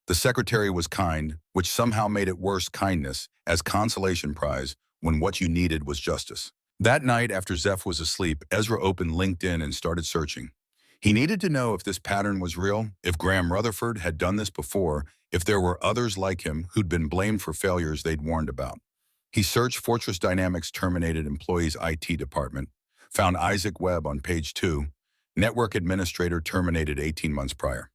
The secretary was kind, which somehow made it worse kindness, as consolation prize when what you needed was justice. That night, after Zeph was asleep, Ezra opened LinkedIn and started searching. He needed to know if this pattern was real, if Graham Rutherford had done this before, if there were others like him who'd been blamed for failures they'd warned about. He searched Fortress Dynamics terminated employees IT department, found Isaac Webb on page 2, network administrator terminated 18 months prior.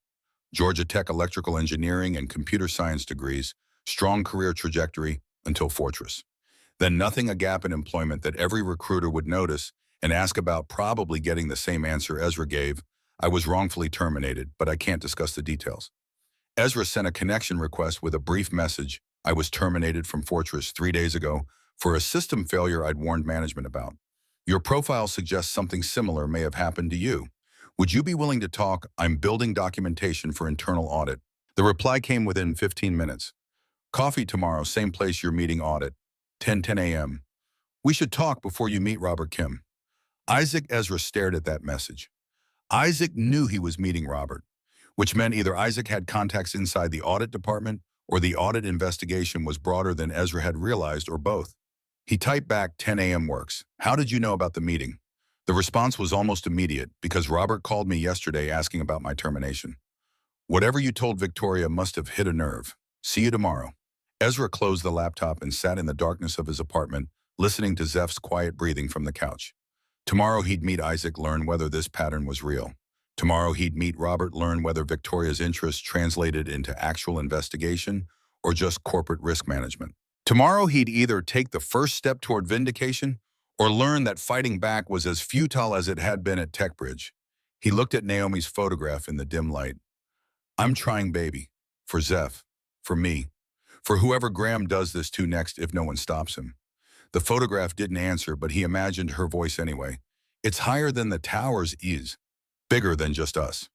Georgia Tech electrical engineering and computer science degrees, strong career trajectory until Fortress. Then nothing, a gap in employment that every recruiter would notice and ask about, probably getting the same answer Ezra gave. I was wrongfully terminated, but I can't discuss the details. Ezra sent a connection request with a brief message. I was terminated from Fortress 3 days ago for a system failure I'd warned management about. Your profile suggests something similar may have happened to you. Would you be willing to talk? I'm building documentation for internal audit. The reply came within 15 minutes. Coffee tomorrow, same place you're meeting audit. 10 a.m. We should talk before you meet Robert Kim. Ezra stared at that message. Isaac knew he was meeting Robert, which meant either Isaac had contacts inside the audit department or the audit investigation was broader than Ezra had realized, or both. He typed back, 10 a.m. works. How did you know about the meeting? The response was almost immediate, because Robert called me yesterday asking about my termination. Whatever you told Victoria must have hit a nerve. See you tomorrow. Ezra closed the laptop and sat in the darkness of his apartment, listening to Zeph's quiet breathing from the couch. Tomorrow he'd meet Isaac, learn whether this pattern was real. Tomorrow he'd meet Robert, learn whether Victoria's interest translated into actual investigation or just corporate risk management. Tomorrow he'd either take the first step toward vindication or learn that fighting back was as futile as it had been at TechBridge. He looked at Naomi's photograph in the dim light. I'm trying, baby. For Zeph. For me. For whoever Graham does this to next if no one stops him. The photograph didn't answer, but he imagined her voice anyway. It's higher than the towers is. Bigger than just us.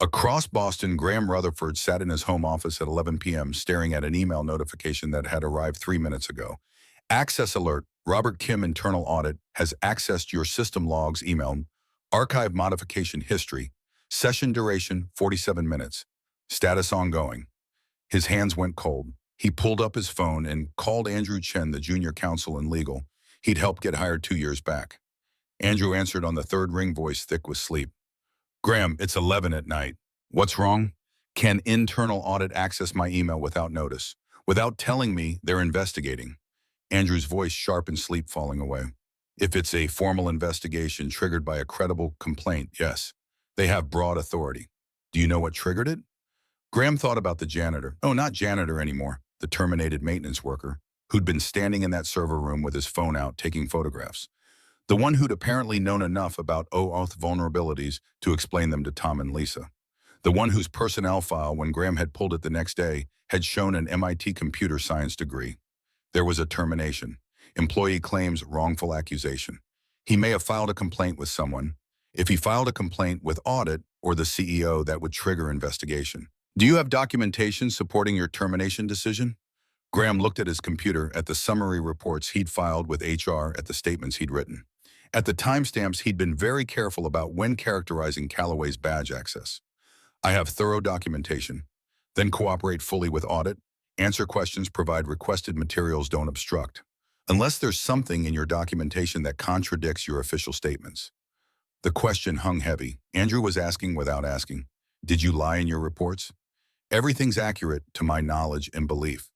Across Boston, Graham Rutherford sat in his home office at 11 p.m. staring at an email notification that had arrived 3 minutes ago. Access alert. Robert Kim internal audit has accessed your system logs email. Archive modification history. Session duration 47 minutes. Status ongoing. His hands went cold. He pulled up his phone and called Andrew Chen, the junior counsel in legal. He'd helped get hired 2 years back. Andrew answered on the third ring, voice thick with sleep. Graham, it's 11 at night. What's wrong? Can internal audit access my email without notice? Without telling me they're investigating? Andrew's voice sharp and sleep falling away. If it's a formal investigation triggered by a credible complaint, yes. They have broad authority. Do you know what triggered it? Graham thought about the janitor. Oh, not janitor anymore. The terminated maintenance worker, who'd been standing in that server room with his phone out taking photographs. The one who'd apparently known enough about OAuth vulnerabilities to explain them to Tom and Lisa. The one whose personnel file, when Graham had pulled it the next day, had shown an MIT computer science degree. There was a termination. Employee claims wrongful accusation. He may have filed a complaint with someone. If he filed a complaint with audit or the CEO, that would trigger investigation. Do you have documentation supporting your termination decision? Graham looked at his computer, at the summary reports he'd filed with HR, at the statements he'd written. At the timestamps, he'd been very careful about when characterizing Callaway's badge access. I have thorough documentation. Then cooperate fully with audit. Answer questions, provide requested materials, don't obstruct. Unless there's something in your documentation that contradicts your official statements. The question hung heavy. Andrew was asking without asking. Did you lie in your reports? Everything's accurate to my knowledge and belief.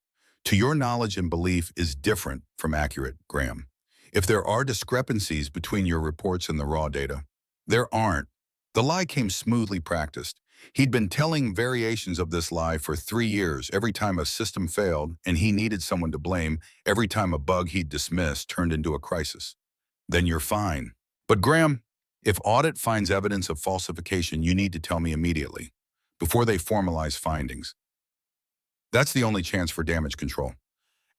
To your knowledge and belief is different from accurate, Graham. If there are discrepancies between your reports and the raw data, there aren't. The lie came smoothly practiced. He'd been telling variations of this lie for 3 years every time a system failed and he needed someone to blame, every time a bug he'd dismissed turned into a crisis. Then you're fine. But Graham, if audit finds evidence of falsification, you need to tell me immediately, before they formalize findings. That's the only chance for damage control.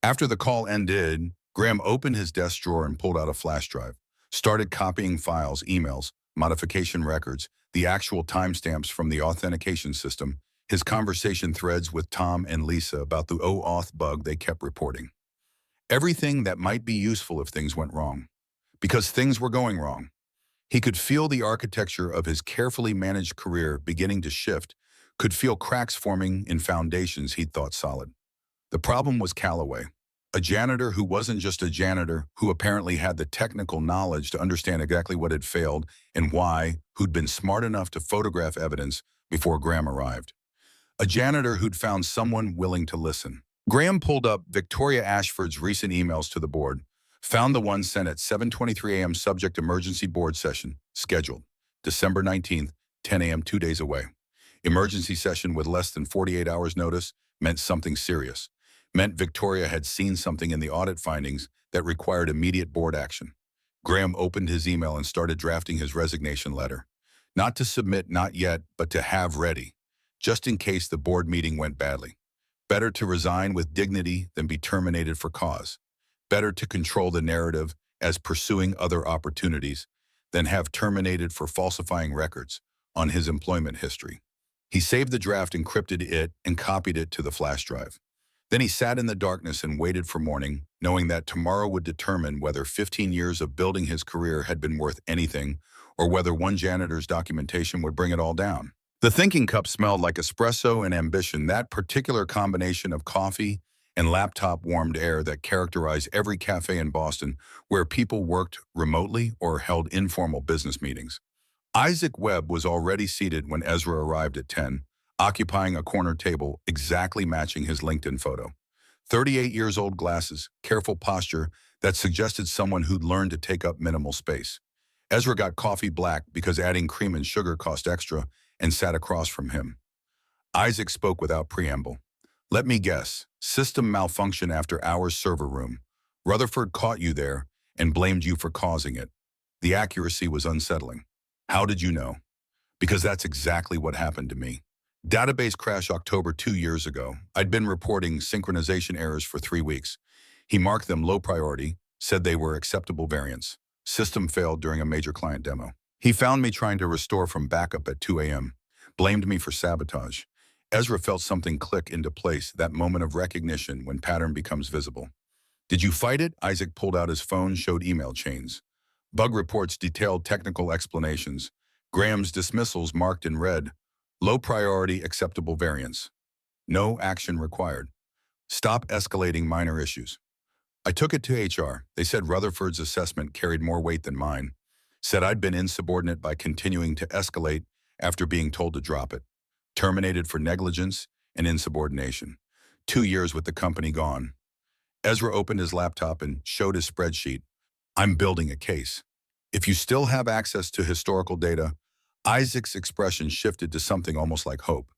After the call ended, Graham opened his desk drawer and pulled out a flash drive, started copying files, emails, modification records, the actual timestamps from the authentication system, his conversation threads with Tom and Lisa about the OAuth bug they kept reporting. Everything that might be useful if things went wrong. Because things were going wrong. He could feel the architecture of his carefully managed career beginning to shift, could feel cracks forming in foundations he'd thought solid. The problem was Callaway, a janitor who wasn't just a janitor, who apparently had the technical knowledge to understand exactly what had failed and why, who'd been smart enough to photograph evidence before Graham arrived. A janitor who'd found someone willing to listen. Graham pulled up Victoria Ashford's recent emails to the board, found the one sent at 7:23 a.m. subject emergency board session, scheduled, December 19th, 10 a.m. 2 days away. Emergency session with less than 48 hours notice meant something serious. Meant Victoria had seen something in the audit findings that required immediate board action. Graham opened his email and started drafting his resignation letter. Not to submit, not yet, but to have ready, just in case the board meeting went badly. Better to resign with dignity than be terminated for cause. Better to control the narrative as pursuing other opportunities than have terminated for falsifying records on his employment history. He saved the draft, encrypted it, and copied it to the flash drive. Then he sat in the darkness and waited for morning, knowing that tomorrow would determine whether 15 years of building his career had been worth anything or whether one janitor's documentation would bring it all down. The thinking cup smelled like espresso and ambition, that particular combination of coffee and laptop-warmed air that characterized every cafe in Boston where people worked remotely or held informal business meetings. Isaac Webb was already seated when Ezra arrived at 10, occupying a corner table exactly matching his LinkedIn photo. 38 years old, glasses, careful posture that suggested someone who'd learned to take up minimal space. Ezra got coffee black because adding cream and sugar cost extra and sat across from him. Isaac spoke without preamble. Let me guess, system malfunction after hours server room. Rutherford caught you there and blamed you for causing it. The accuracy was unsettling. How did you know? Because that's exactly what happened to me. Database crash October 2 years ago. I'd been reporting synchronization errors for 3 weeks. He marked them low priority, said they were acceptable variants. System failed during a major client demo. He found me trying to restore from backup at 2 a.m., blamed me for sabotage. Ezra felt something click into place, that moment of recognition when pattern becomes visible. Did you fight it? Isaac pulled out his phone, showed email chains. Bug reports detailed technical explanations. Graham's dismissals marked in red. Low priority, acceptable variants. No action required. Stop escalating minor issues. I took it to HR. They said Rutherford's assessment carried more weight than mine. Said I'd been insubordinate by continuing to escalate after being told to drop it. Terminated for negligence and insubordination. 2 years with the company gone. Ezra opened his laptop and showed his spreadsheet. I'm building a case. If you still have access to historical data, Isaac's expression shifted to something almost like hope.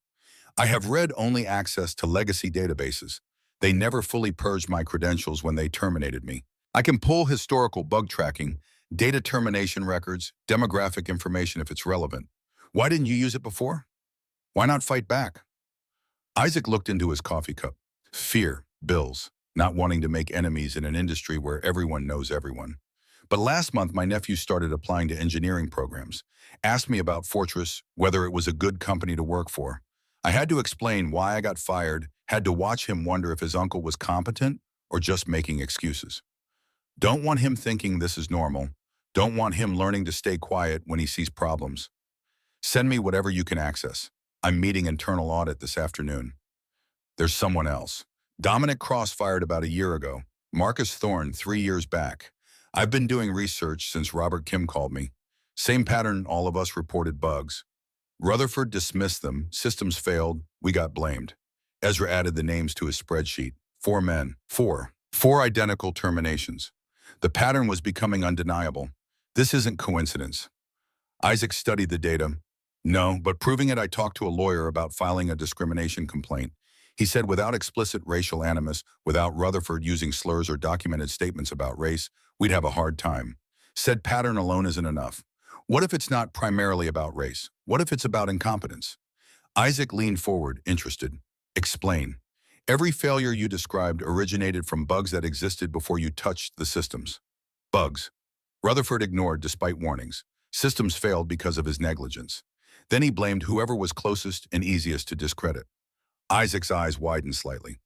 I have read-only access to legacy databases. They never fully purged my credentials when they terminated me. I can pull historical bug tracking, data termination records, demographic information if it's relevant. Why didn't you use it before? Why not fight back? Isaac looked into his coffee cup. Fear, bills, not wanting to make enemies in an industry where everyone knows everyone. But last month, my nephew started applying to engineering programs, asked me about Fortress, whether it was a good company to work for. I had to explain why I got fired, had to watch him wonder if his uncle was competent or just making excuses. Don't want him thinking this is normal. Don't want him learning to stay quiet when he sees problems. Send me whatever you can access. I'm meeting internal audit this afternoon. There's someone else. Dominic Cross fired about a year ago. Marcus Thorne 3 years back. I've been doing research since Robert Kim called me. Same pattern, all of us reported bugs. Rutherford dismissed them, systems failed, we got blamed. Ezra added the names to his spreadsheet. 4 men. Four identical terminations. The pattern was becoming undeniable. This isn't coincidence. Isaac studied the data. No, but proving it, I talked to a lawyer about filing a discrimination complaint. He said without explicit racial animus, without Rutherford using slurs or documented statements about race, we'd have a hard time. Said pattern alone isn't enough. What if it's not primarily about race? What if it's about incompetence? Isaac leaned forward, interested. Explain. Every failure you described originated from bugs that existed before you touched the systems. Bugs. Rutherford ignored despite warnings. Systems failed because of his negligence. Then he blamed whoever was closest and easiest to discredit. Isaac's eyes widened slightly.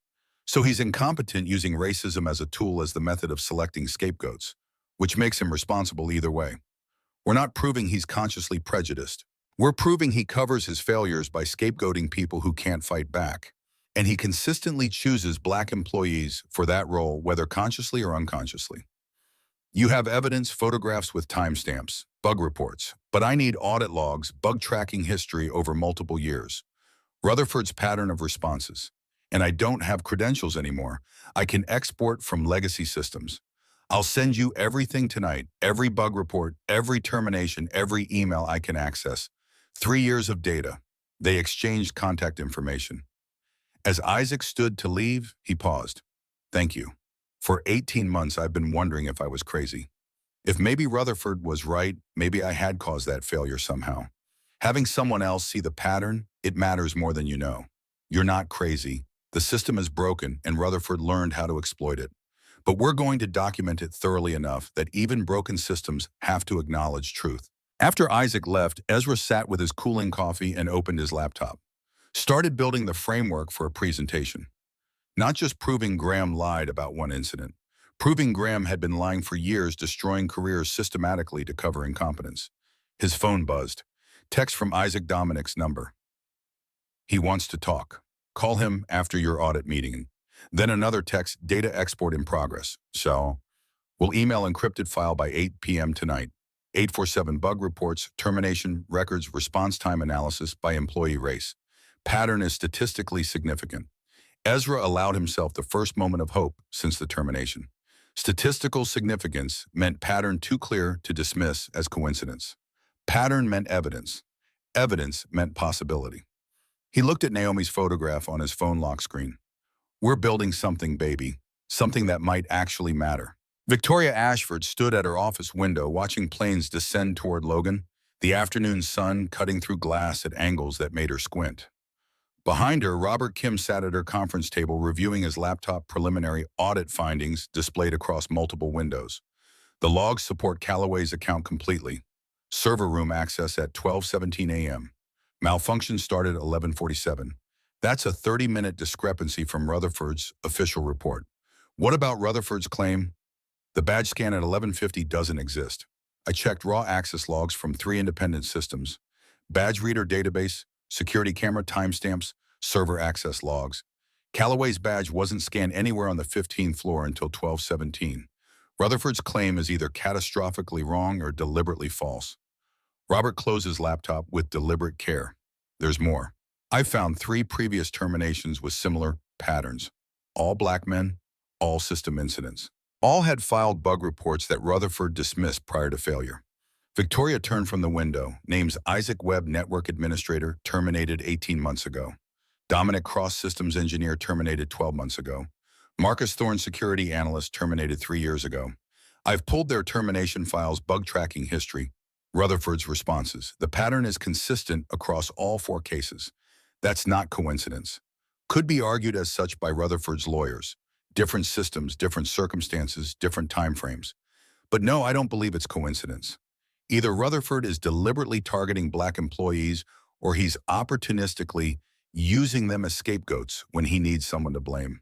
So he's incompetent using racism as a tool as the method of selecting scapegoats, which makes him responsible either way. We're not proving he's consciously prejudiced. We're proving he covers his failures by scapegoating people who can't fight back. And he consistently chooses black employees for that role, whether consciously or unconsciously. You have evidence, photographs with timestamps, bug reports, but I need audit logs, bug tracking history over multiple years. Rutherford's pattern of responses. And I don't have credentials anymore. I can export from legacy systems. I'll send you everything tonight, every bug report, every termination, every email I can access. 3 years of data. They exchanged contact information. As Isaac stood to leave, he paused. Thank you. For 18 months, I've been wondering if I was crazy. If maybe Rutherford was right, maybe I had caused that failure somehow. Having someone else see the pattern, it matters more than you know. You're not crazy. The system is broken, and Rutherford learned how to exploit it. But we're going to document it thoroughly enough that even broken systems have to acknowledge truth. After Isaac left, Ezra sat with his cooling coffee and opened his laptop. Started building the framework for a presentation. Not just proving Graham lied about one incident. Proving Graham had been lying for years, destroying careers systematically to cover incompetence. His phone buzzed. Text from Isaac Dominic's number. He wants to talk. Call him after your audit meeting. Then another text, data export in progress. So, we'll email encrypted file by 8 p.m. tonight. 847 bug reports, termination, records, response time analysis by employee race. Pattern is statistically significant. Ezra allowed himself the first moment of hope since the termination. Statistical significance meant pattern too clear to dismiss as coincidence. Pattern meant evidence. Evidence meant possibility. He looked at Naomi's photograph on his phone lock screen. We're building something, baby. Something that might actually matter. Victoria Ashford stood at her office window watching planes descend toward Logan, the afternoon sun cutting through glass at angles that made her squint. Behind her, Robert Kim sat at her conference table reviewing his laptop preliminary audit findings displayed across multiple windows. The logs support Callaway's account completely. Server room access at 12:17 a.m. Malfunction started at 11:47. That's a 30-minute discrepancy from Rutherford's official report. What about Rutherford's claim? The badge scan at 11:50 doesn't exist. I checked raw access logs from 3 independent systems. Badge reader database, security camera timestamps, server access logs. Callaway's badge wasn't scanned anywhere on the 15th floor until 12:17. Rutherford's claim is either catastrophically wrong or deliberately false. Robert closed his laptop with deliberate care. There's more. I found 3 previous terminations with similar patterns. All black men, all system incidents. All had filed bug reports that Rutherford dismissed prior to failure. Victoria turned from the window. Names Isaac Webb, Network Administrator, terminated 18 months ago. Dominic Cross, Systems Engineer, terminated 12 months ago. Marcus Thorne, Security Analyst, terminated 3 years ago. I've pulled their termination files, bug tracking history, Rutherford's responses. The pattern is consistent across all 4 cases. That's not coincidence. Could be argued as such by Rutherford's lawyers. Different systems, different circumstances, different timeframes. But no, I don't believe it's coincidence. Either Rutherford is deliberately targeting black employees or he's opportunistically using them as scapegoats when he needs someone to blame.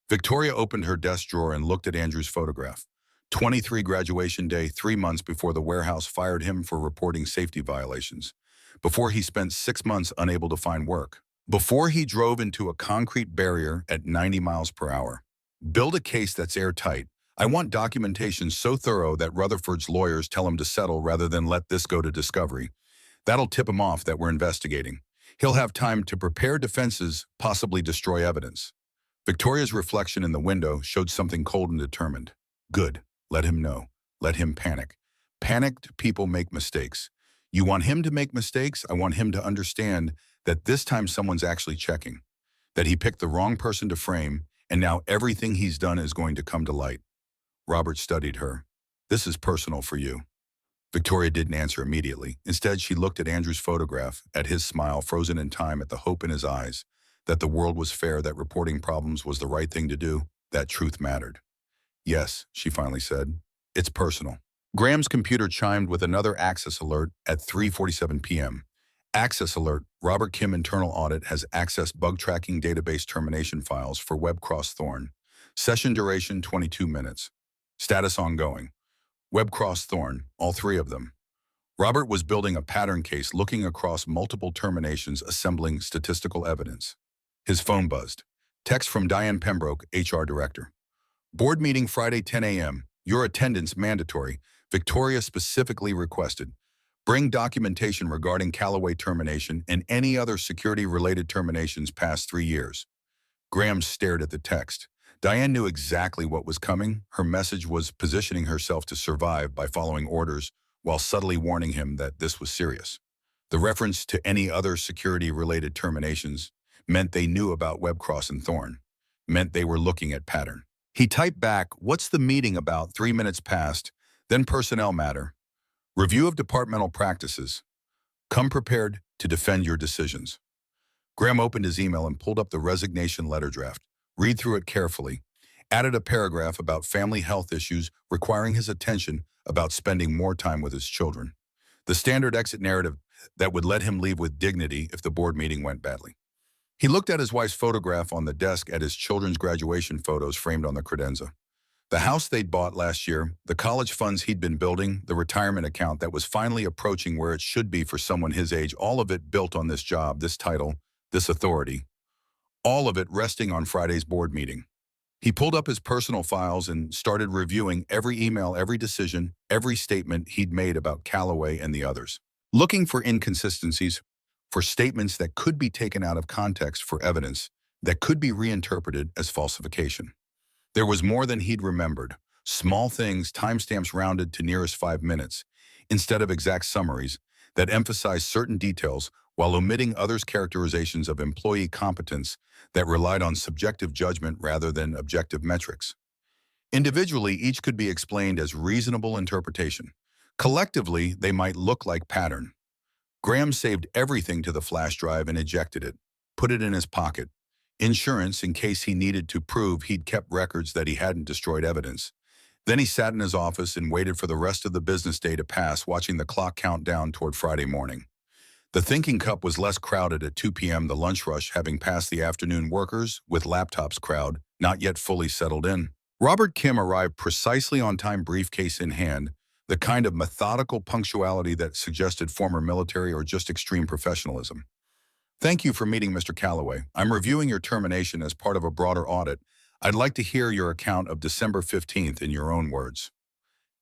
Victoria opened her desk drawer and looked at Andrew's photograph. 23 graduation day, 3 months before the warehouse fired him for reporting safety violations. Before he spent 6 months unable to find work. Before he drove into a concrete barrier at 90 miles per hour. Build a case that's airtight. I want documentation so thorough that Rutherford's lawyers tell him to settle rather than let this go to discovery. That'll tip him off that we're investigating. He'll have time to prepare defenses, possibly destroy evidence. Victoria's reflection in the window showed something cold and determined. Good. Let him know. Let him panic. Panicked people make mistakes. You want him to make mistakes? I want him to understand that this time someone's actually checking. That he picked the wrong person to frame, and now everything he's done is going to come to light. Robert studied her. This is personal for you. Victoria didn't answer immediately. Instead, she looked at Andrew's photograph, at his smile frozen in time, at the hope in his eyes, that the world was fair, that reporting problems was the right thing to do, that truth mattered. Yes, she finally said. It's personal. Graham's computer chimed with another access alert at 3:47 p.m. Access alert. Robert Kim internal audit has accessed bug tracking database termination files for Webcross Thorn. Session duration 22 minutes. Status ongoing. Webcross Thorn, all three of them. Robert was building a pattern case, looking across multiple terminations, assembling statistical evidence. His phone buzzed. Text from Diane Pembroke, HR Director. Board meeting Friday 10 a.m. Your attendance mandatory. Victoria specifically requested. Bring documentation regarding Callaway termination and any other security-related terminations past 3 years. Graham stared at the text. Diane knew exactly what was coming. Her message was positioning herself to survive by following orders while subtly warning him that this was serious. The reference to any other security-related terminations meant they knew about Webcross and Thorn, meant they were looking at pattern. He typed back, "What's the meeting about?" 3 minutes passed, then personnel matter. Review of departmental practices. Come prepared to defend your decisions. Graham opened his email and pulled up the resignation letter draft. Read through it carefully. Added a paragraph about family health issues requiring his attention, about spending more time with his children. The standard exit narrative that would let him leave with dignity if the board meeting went badly. He looked at his wife's photograph on the desk, at his children's graduation photos framed on the credenza. The house they'd bought last year, the college funds he'd been building, the retirement account that was finally approaching where it should be for someone his age, all of it built on this job, this title, this authority. All of it resting on Friday's board meeting. He pulled up his personal files and started reviewing every email, every decision, every statement he'd made about Callaway and the others. Looking for inconsistencies, for statements that could be taken out of context, for evidence that could be reinterpreted as falsification. There was more than he'd remembered. Small things, timestamps rounded to nearest 5 minutes, instead of exact summaries that emphasized certain details while omitting others' characterizations of employee competence that relied on subjective judgment rather than objective metrics. Individually, each could be explained as reasonable interpretation. Collectively, they might look like pattern. Graham saved everything to the flash drive and ejected it, put it in his pocket. Insurance in case he needed to prove he'd kept records, that he hadn't destroyed evidence. Then he sat in his office and waited for the rest of the business day to pass, watching the clock count down toward Friday morning. The thinking cup was less crowded at 2 p.m., the lunch rush having passed, the afternoon workers with laptops crowd, not yet fully settled in. Robert Kim arrived precisely on time, briefcase in hand, the kind of methodical punctuality that suggested former military or just extreme professionalism. Thank you for meeting, Mr. Callaway. I'm reviewing your termination as part of a broader audit. I'd like to hear your account of December 15th in your own words.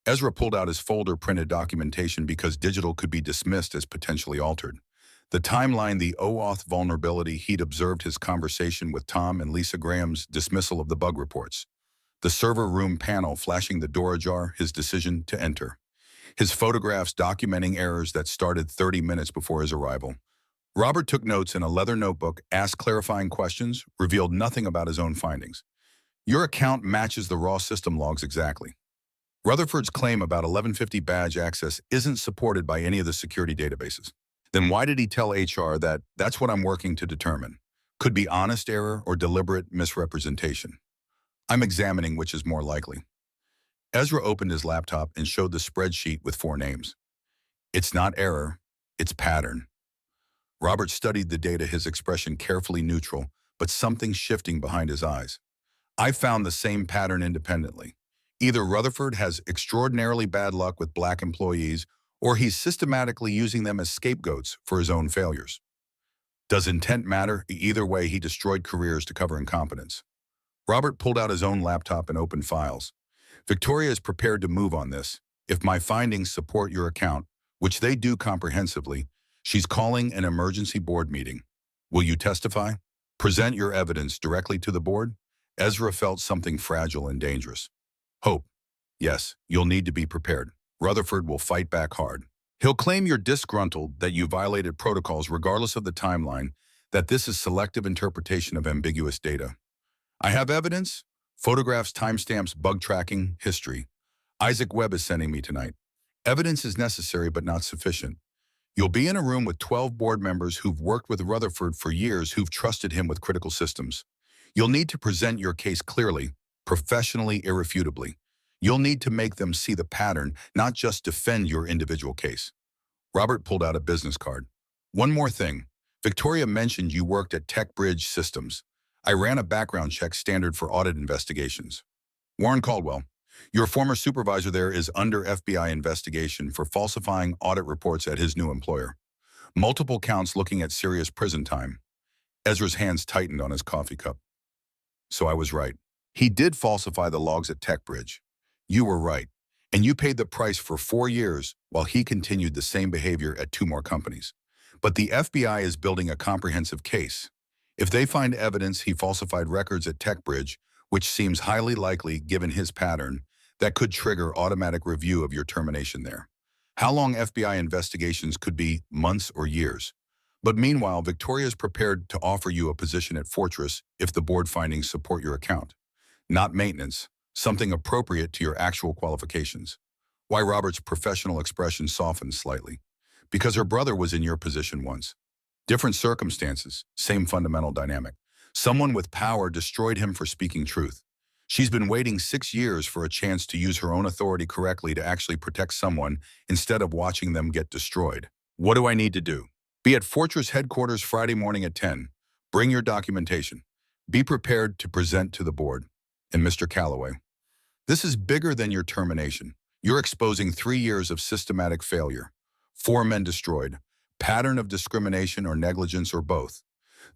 Ezra pulled out his folder, printed documentation because digital could be dismissed as potentially altered. The timeline, the OAuth vulnerability he'd observed, his conversation with Tom and Lisa Graham's dismissal of the bug reports. The server room panel flashing the door ajar, his decision to enter. His photographs documenting errors that started 30 minutes before his arrival. Robert took notes in a leather notebook, asked clarifying questions, revealed nothing about his own findings. Your account matches the raw system logs exactly. Rutherford's claim about 1150 badge access isn't supported by any of the security databases. Then why did he tell HR that that's what I'm working to determine? Could be honest error or deliberate misrepresentation. I'm examining which is more likely. Ezra opened his laptop and showed the spreadsheet with 4 names. It's not error, it's pattern. Robert studied the data, his expression carefully neutral, but something shifting behind his eyes. I found the same pattern independently. Either Rutherford has extraordinarily bad luck with black employees, or he's systematically using them as scapegoats for his own failures. Does intent matter? Either way, he destroyed careers to cover incompetence. Robert pulled out his own laptop and opened files. Victoria is prepared to move on this. If my findings support your account, which they do comprehensively, she's calling an emergency board meeting. Will you testify? Present your evidence directly to the board? Ezra felt something fragile and dangerous. Hope. Yes, you'll need to be prepared. Rutherford will fight back hard. He'll claim you're disgruntled, that you violated protocols regardless of the timeline, that this is selective interpretation of ambiguous data. I have evidence, photographs, timestamps, bug tracking, history. Isaac Webb is sending me tonight. Evidence is necessary but not sufficient. You'll be in a room with 12 board members who've worked with Rutherford for years, who've trusted him with critical systems. You'll need to present your case clearly, professionally, irrefutably. You'll need to make them see the pattern, not just defend your individual case. Robert pulled out a business card. One more thing. Victoria mentioned you worked at Tech Bridge Systems. I ran a background check standard for audit investigations. Warren Caldwell, your former supervisor there, is under FBI investigation for falsifying audit reports at his new employer. Multiple counts, looking at serious prison time. Ezra's hands tightened on his coffee cup. So I was right. He did falsify the logs at Tech Bridge. You were right. And you paid the price for 4 years while he continued the same behavior at 2 more companies. But the FBI is building a comprehensive case. If they find evidence he falsified records at Tech Bridge, which seems highly likely given his pattern, that could trigger automatic review of your termination there. How long FBI investigations could be, months or years. But meanwhile, Victoria is prepared to offer you a position at Fortress if the board findings support your account. Not maintenance, something appropriate to your actual qualifications. Why? Robert's professional expression softened slightly. Because her brother was in your position once. Different circumstances, same fundamental dynamic. Someone with power destroyed him for speaking truth. She's been waiting 6 years for a chance to use her own authority correctly to actually protect someone instead of watching them get destroyed. What do I need to do? Be at Fortress headquarters Friday morning at 10. Bring your documentation. Be prepared to present to the board. And Mr. Calloway, this is bigger than your termination. You're exposing 3 years of systematic failure. 4 men destroyed. Pattern of discrimination or negligence or both.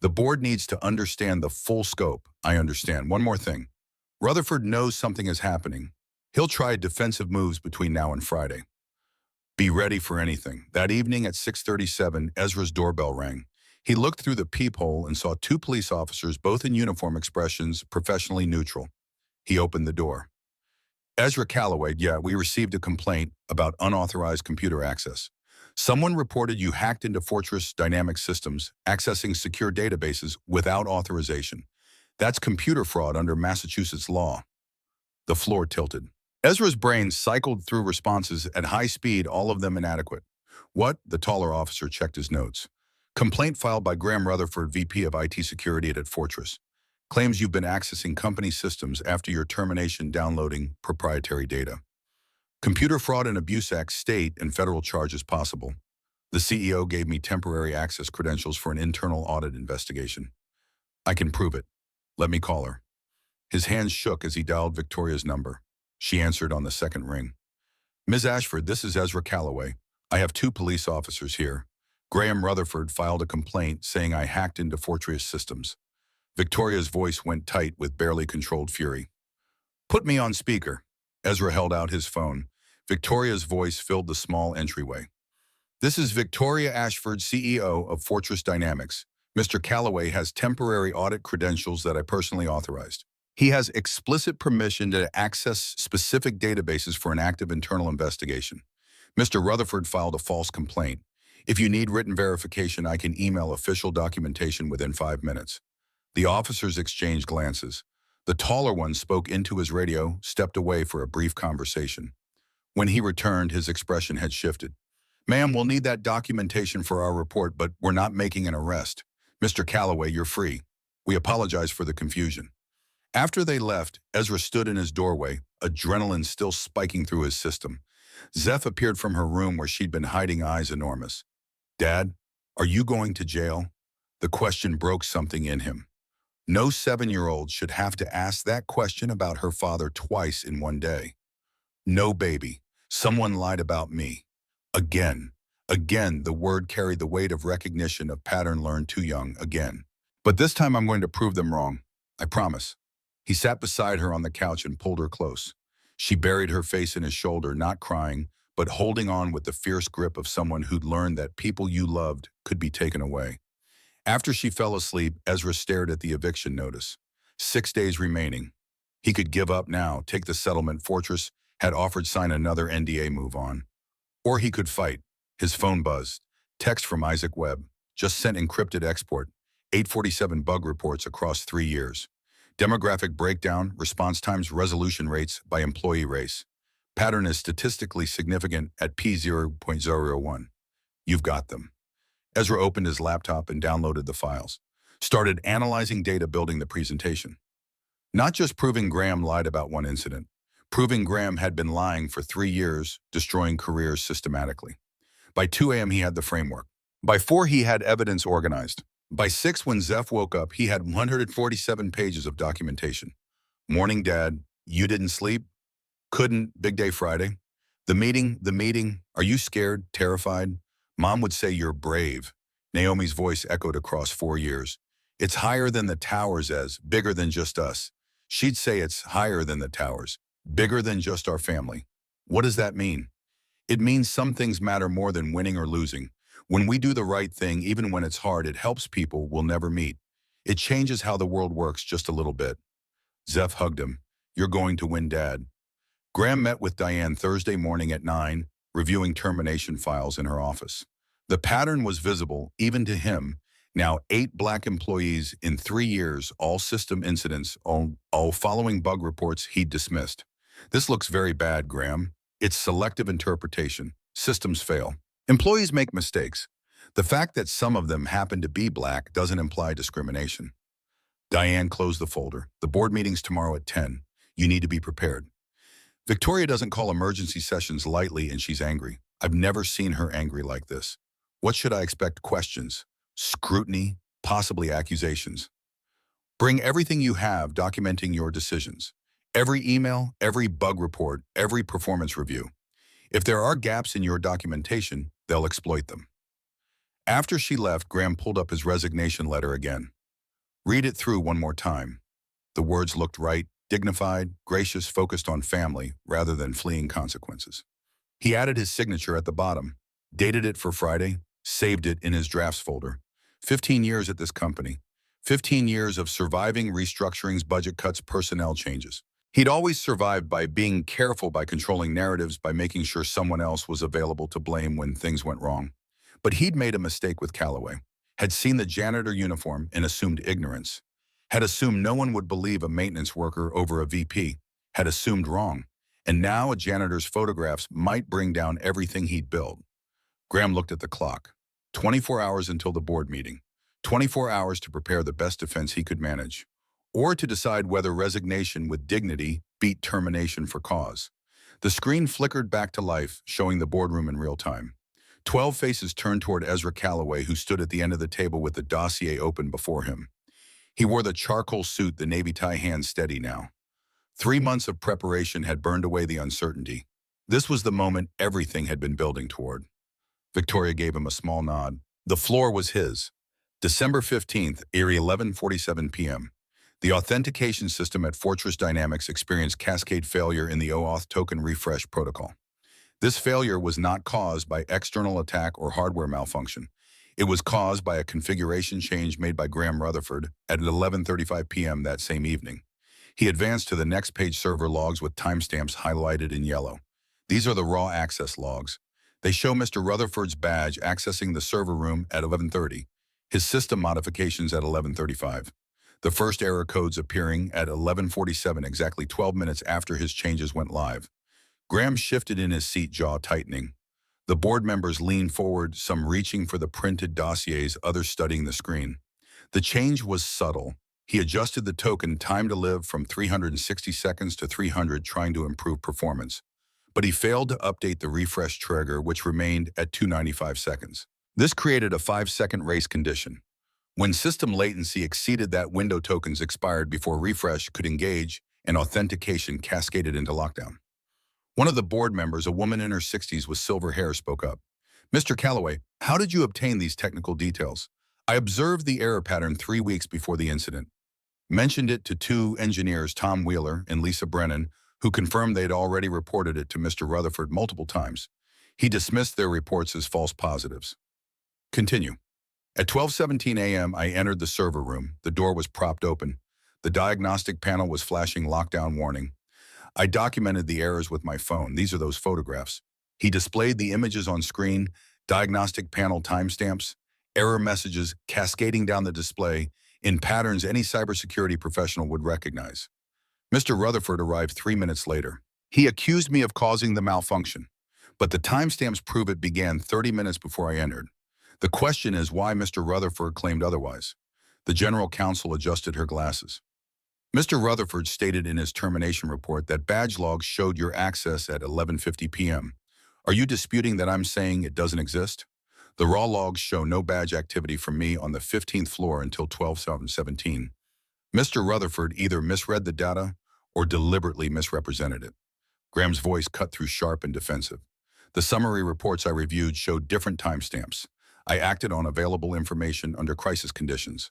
The board needs to understand the full scope. I understand. One more thing. Rutherford knows something is happening. He'll try defensive moves between now and Friday. Be ready for anything. That evening at 6:37, Ezra's doorbell rang. He looked through the peephole and saw 2 police officers, both in uniform, expressions professionally neutral. He opened the door. Ezra Calloway, yeah, we received a complaint about unauthorized computer access. Someone reported you hacked into Fortress Dynamics systems, accessing secure databases without authorization. That's computer fraud under Massachusetts law. The floor tilted. Ezra's brain cycled through responses at high speed, all of them inadequate. What? The taller officer checked his notes. Complaint filed by Graham Rutherford, VP of IT Security at Fortress. Claims you've been accessing company systems after your termination, downloading proprietary data. Computer Fraud and Abuse Act, state and federal charges possible. The CEO gave me temporary access credentials for an internal audit investigation. I can prove it. Let me call her. His hands shook as he dialed Victoria's number. She answered on the second ring. Ms. Ashford, this is Ezra Calloway. I have 2 police officers here. Graham Rutherford filed a complaint saying I hacked into Fortress systems. Victoria's voice went tight with barely controlled fury. Put me on speaker. Ezra held out his phone. Victoria's voice filled the small entryway. This is Victoria Ashford, CEO of Fortress Dynamics. Mr. Calloway has temporary audit credentials that I personally authorized. He has explicit permission to access specific databases for an active internal investigation. Mr. Rutherford filed a false complaint. If you need written verification, I can email official documentation within 5 minutes. The officers exchanged glances. The taller one spoke into his radio, stepped away for a brief conversation. When he returned, his expression had shifted. Ma'am, we'll need that documentation for our report, but we're not making an arrest. Mr. Calloway, you're free. We apologize for the confusion. After they left, Ezra stood in his doorway, adrenaline still spiking through his system. Zeph appeared from her room where she'd been hiding, eyes enormous. Dad, are you going to jail? The question broke something in him. No 7-year-old should have to ask that question about her father twice in one day. No, baby. Someone lied about me. Again. Again, the word carried the weight of recognition of pattern learned too young again. But this time I'm going to prove them wrong. I promise. He sat beside her on the couch and pulled her close. She buried her face in his shoulder, not crying, but holding on with the fierce grip of someone who'd learned that people you loved could be taken away. After she fell asleep, Ezra stared at the eviction notice. 6 days remaining. He could give up now, take the settlement Fortress had offered, sign another NDA, move on. Or he could fight. His phone buzzed. Text from Isaac Webb. Just sent encrypted export. 847 bug reports across 3 years. Demographic breakdown, response times, resolution rates by employee race. Pattern is statistically significant at P0.001. You've got them. Ezra opened his laptop and downloaded the files. Started analyzing data, building the presentation. Not just proving Graham lied about one incident. Proving Graham had been lying for 3 years, destroying careers systematically. By 2 a.m. he had the framework. By 4 he had evidence organized. By 6, when Zeph woke up, he had 147 pages of documentation. Morning, Dad. You didn't sleep? Couldn't. Big day Friday. The meeting. Are you scared, terrified? Mom would say you're brave. Naomi's voice echoed across 4 years. It's higher than the towers, Ez, bigger than just us. She'd say it's higher than the towers, bigger than just our family. What does that mean? It means some things matter more than winning or losing. When we do the right thing, even when it's hard, it helps people we'll never meet. It changes how the world works just a little bit. Zeph hugged him. You're going to win, Dad. Graham met with Diane Thursday morning at 9, reviewing termination files in her office. The pattern was visible, even to him. Now 8 black employees in 3 years, all system incidents, all following bug reports he'd dismissed. This looks very bad, Graham. It's selective interpretation. Systems fail. Employees make mistakes. The fact that some of them happen to be black doesn't imply discrimination. Diane closed the folder. The board meeting's tomorrow at 10. You need to be prepared. Victoria doesn't call emergency sessions lightly, and she's angry. I've never seen her angry like this. What should I expect? Questions, scrutiny, possibly accusations. Bring everything you have documenting your decisions. Every email, every bug report, every performance review. If there are gaps in your documentation, they'll exploit them. After she left, Graham pulled up his resignation letter again. Read it through one more time. The words looked right, dignified, gracious, focused on family rather than fleeing consequences. He added his signature at the bottom, dated it for Friday, saved it in his drafts folder. 15 years at this company. 15 years of surviving restructurings, budget cuts, personnel changes. He'd always survived by being careful, by controlling narratives, by making sure someone else was available to blame when things went wrong. But he'd made a mistake with Callaway, had seen the janitor uniform and assumed ignorance, had assumed no one would believe a maintenance worker over a VP, had assumed wrong, and now a janitor's photographs might bring down everything he'd built. Graham looked at the clock. 24 hours until the board meeting. 24 hours to prepare the best defense he could manage, or to decide whether resignation with dignity beat termination for cause. The screen flickered back to life, showing the boardroom in real time. 12 faces turned toward Ezra Callaway, who stood at the end of the table with the dossier open before him. He wore the charcoal suit, the navy tie, hands steady now. 3 months of preparation had burned away the uncertainty. This was the moment everything had been building toward. Victoria gave him a small nod. The floor was his. December 15th, eerie 11:47 p.m. The authentication system at Fortress Dynamics experienced cascade failure in the OAuth token refresh protocol. This failure was not caused by external attack or hardware malfunction. It was caused by a configuration change made by Graham Rutherford at 11:35 p.m. that same evening. He advanced to the next page, server logs with timestamps highlighted in yellow. These are the raw access logs. They show Mr. Rutherford's badge accessing the server room at 11:30, his system modifications at 11:35. The first error codes appearing at 11:47, exactly 12 minutes after his changes went live. Graham shifted in his seat, jaw tightening. The board members leaned forward, some reaching for the printed dossiers, others studying the screen. The change was subtle. He adjusted the token time to live from 360 seconds to 300, trying to improve performance. But he failed to update the refresh trigger, which remained at 295 seconds. This created a 5-second race condition. When system latency exceeded that window, tokens expired before refresh could engage, and authentication cascaded into lockdown. One of the board members, a woman in her 60s with silver hair, spoke up. "Mr. Calloway, how did you obtain these technical details? I observed the error pattern 3 weeks before the incident. Mentioned it to two engineers, Tom Wheeler and Lisa Brennan, who confirmed they'd already reported it to Mr. Rutherford multiple times. He dismissed their reports as false positives." Continue. At 12:17 a.m., I entered the server room. The door was propped open. The diagnostic panel was flashing lockdown warning. I documented the errors with my phone. These are those photographs. He displayed the images on screen, diagnostic panel timestamps, error messages cascading down the display in patterns any cybersecurity professional would recognize. Mr. Rutherford arrived 3 minutes later. He accused me of causing the malfunction, but the timestamps prove it began 30 minutes before I entered. The question is why Mr. Rutherford claimed otherwise. The general counsel adjusted her glasses. Mr. Rutherford stated in his termination report that badge logs showed your access at 11:50 p.m. Are you disputing that I'm saying it doesn't exist? The raw logs show no badge activity from me on the 15th floor until 12:17. Mr. Rutherford either misread the data or deliberately misrepresented it. Graham's voice cut through sharp and defensive. The summary reports I reviewed showed different timestamps. I acted on available information under crisis conditions.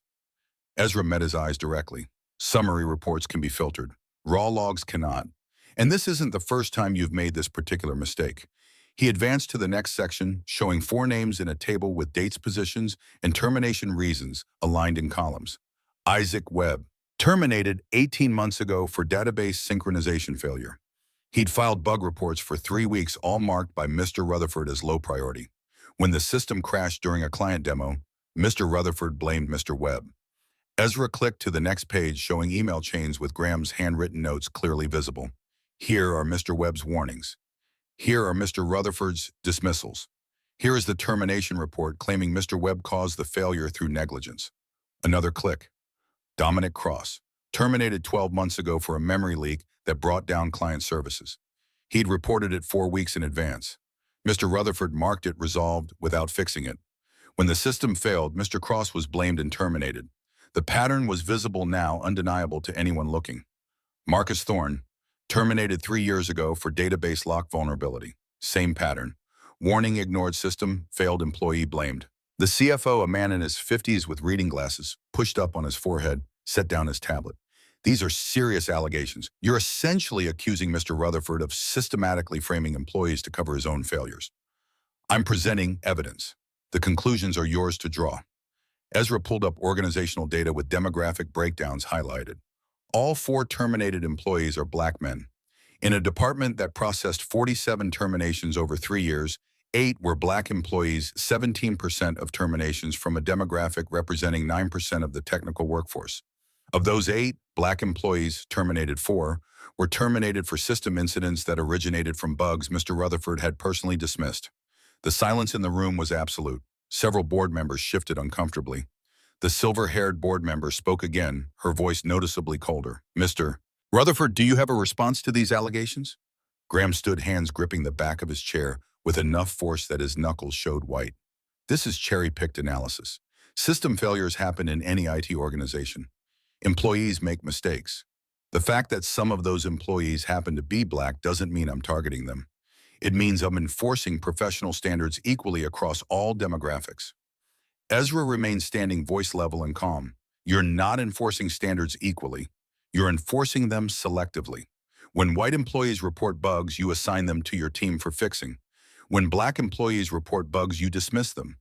Ezra met his eyes directly. Summary reports can be filtered. Raw logs cannot. And this isn't the first time you've made this particular mistake. He advanced to the next section, showing 4 names in a table with dates, positions, and termination reasons aligned in columns. Isaac Webb, terminated 18 months ago for database synchronization failure. He'd filed bug reports for 3 weeks, all marked by Mr. Rutherford as low priority. When the system crashed during a client demo, Mr. Rutherford blamed Mr. Webb. Ezra clicked to the next page, showing email chains with Graham's handwritten notes clearly visible. Here are Mr. Webb's warnings. Here are Mr. Rutherford's dismissals. Here is the termination report claiming Mr. Webb caused the failure through negligence. Another click. Dominic Cross, terminated 12 months ago for a memory leak that brought down client services. He'd reported it 4 weeks in advance. Mr. Rutherford marked it resolved without fixing it. When the system failed, Mr. Cross was blamed and terminated. The pattern was visible now, undeniable to anyone looking. Marcus Thorne, terminated 3 years ago for database lock vulnerability. Same pattern. Warning ignored, system failed, employee blamed. The CFO, a man in his 50s with reading glasses, pushed up on his forehead, set down his tablet. These are serious allegations. You're essentially accusing Mr. Rutherford of systematically framing employees to cover his own failures. I'm presenting evidence. The conclusions are yours to draw. Ezra pulled up organizational data with demographic breakdowns highlighted. All 4 terminated employees are Black men. In a department that processed 47 terminations over 3 years, 8 were Black employees, 17% of terminations from a demographic representing 9% of the technical workforce. Of those 8 Black employees terminated, 4 were terminated for system incidents that originated from bugs Mr. Rutherford had personally dismissed. The silence in the room was absolute. Several board members shifted uncomfortably. The silver-haired board member spoke again, her voice noticeably colder. "Mr. Rutherford, do you have a response to these allegations?" Graham stood, hands gripping the back of his chair with enough force that his knuckles showed white. This is cherry-picked analysis. System failures happen in any IT organization. Employees make mistakes. The fact that some of those employees happen to be Black doesn't mean I'm targeting them. It means I'm enforcing professional standards equally across all demographics. Ezra remained standing, voice level and calm. You're not enforcing standards equally. You're enforcing them selectively. When white employees report bugs, you assign them to your team for fixing. When Black employees report bugs, you dismiss them.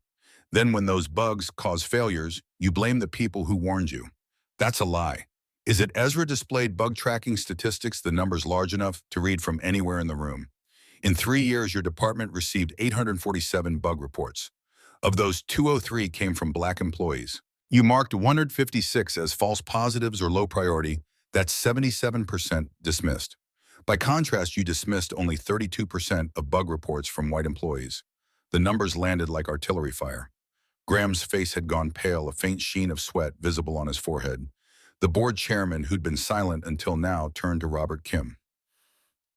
Then when those bugs cause failures, you blame the people who warned you. That's a lie. Is it Ezra displayed bug tracking statistics, the numbers large enough to read from anywhere in the room? In 3 years, your department received 847 bug reports. Of those, 203 came from Black employees. You marked 156 as false positives or low priority. That's 77% dismissed. By contrast, you dismissed only 32% of bug reports from white employees. The numbers landed like artillery fire. Graham's face had gone pale, a faint sheen of sweat visible on his forehead. The board chairman, who'd been silent until now, turned to Robert Kim.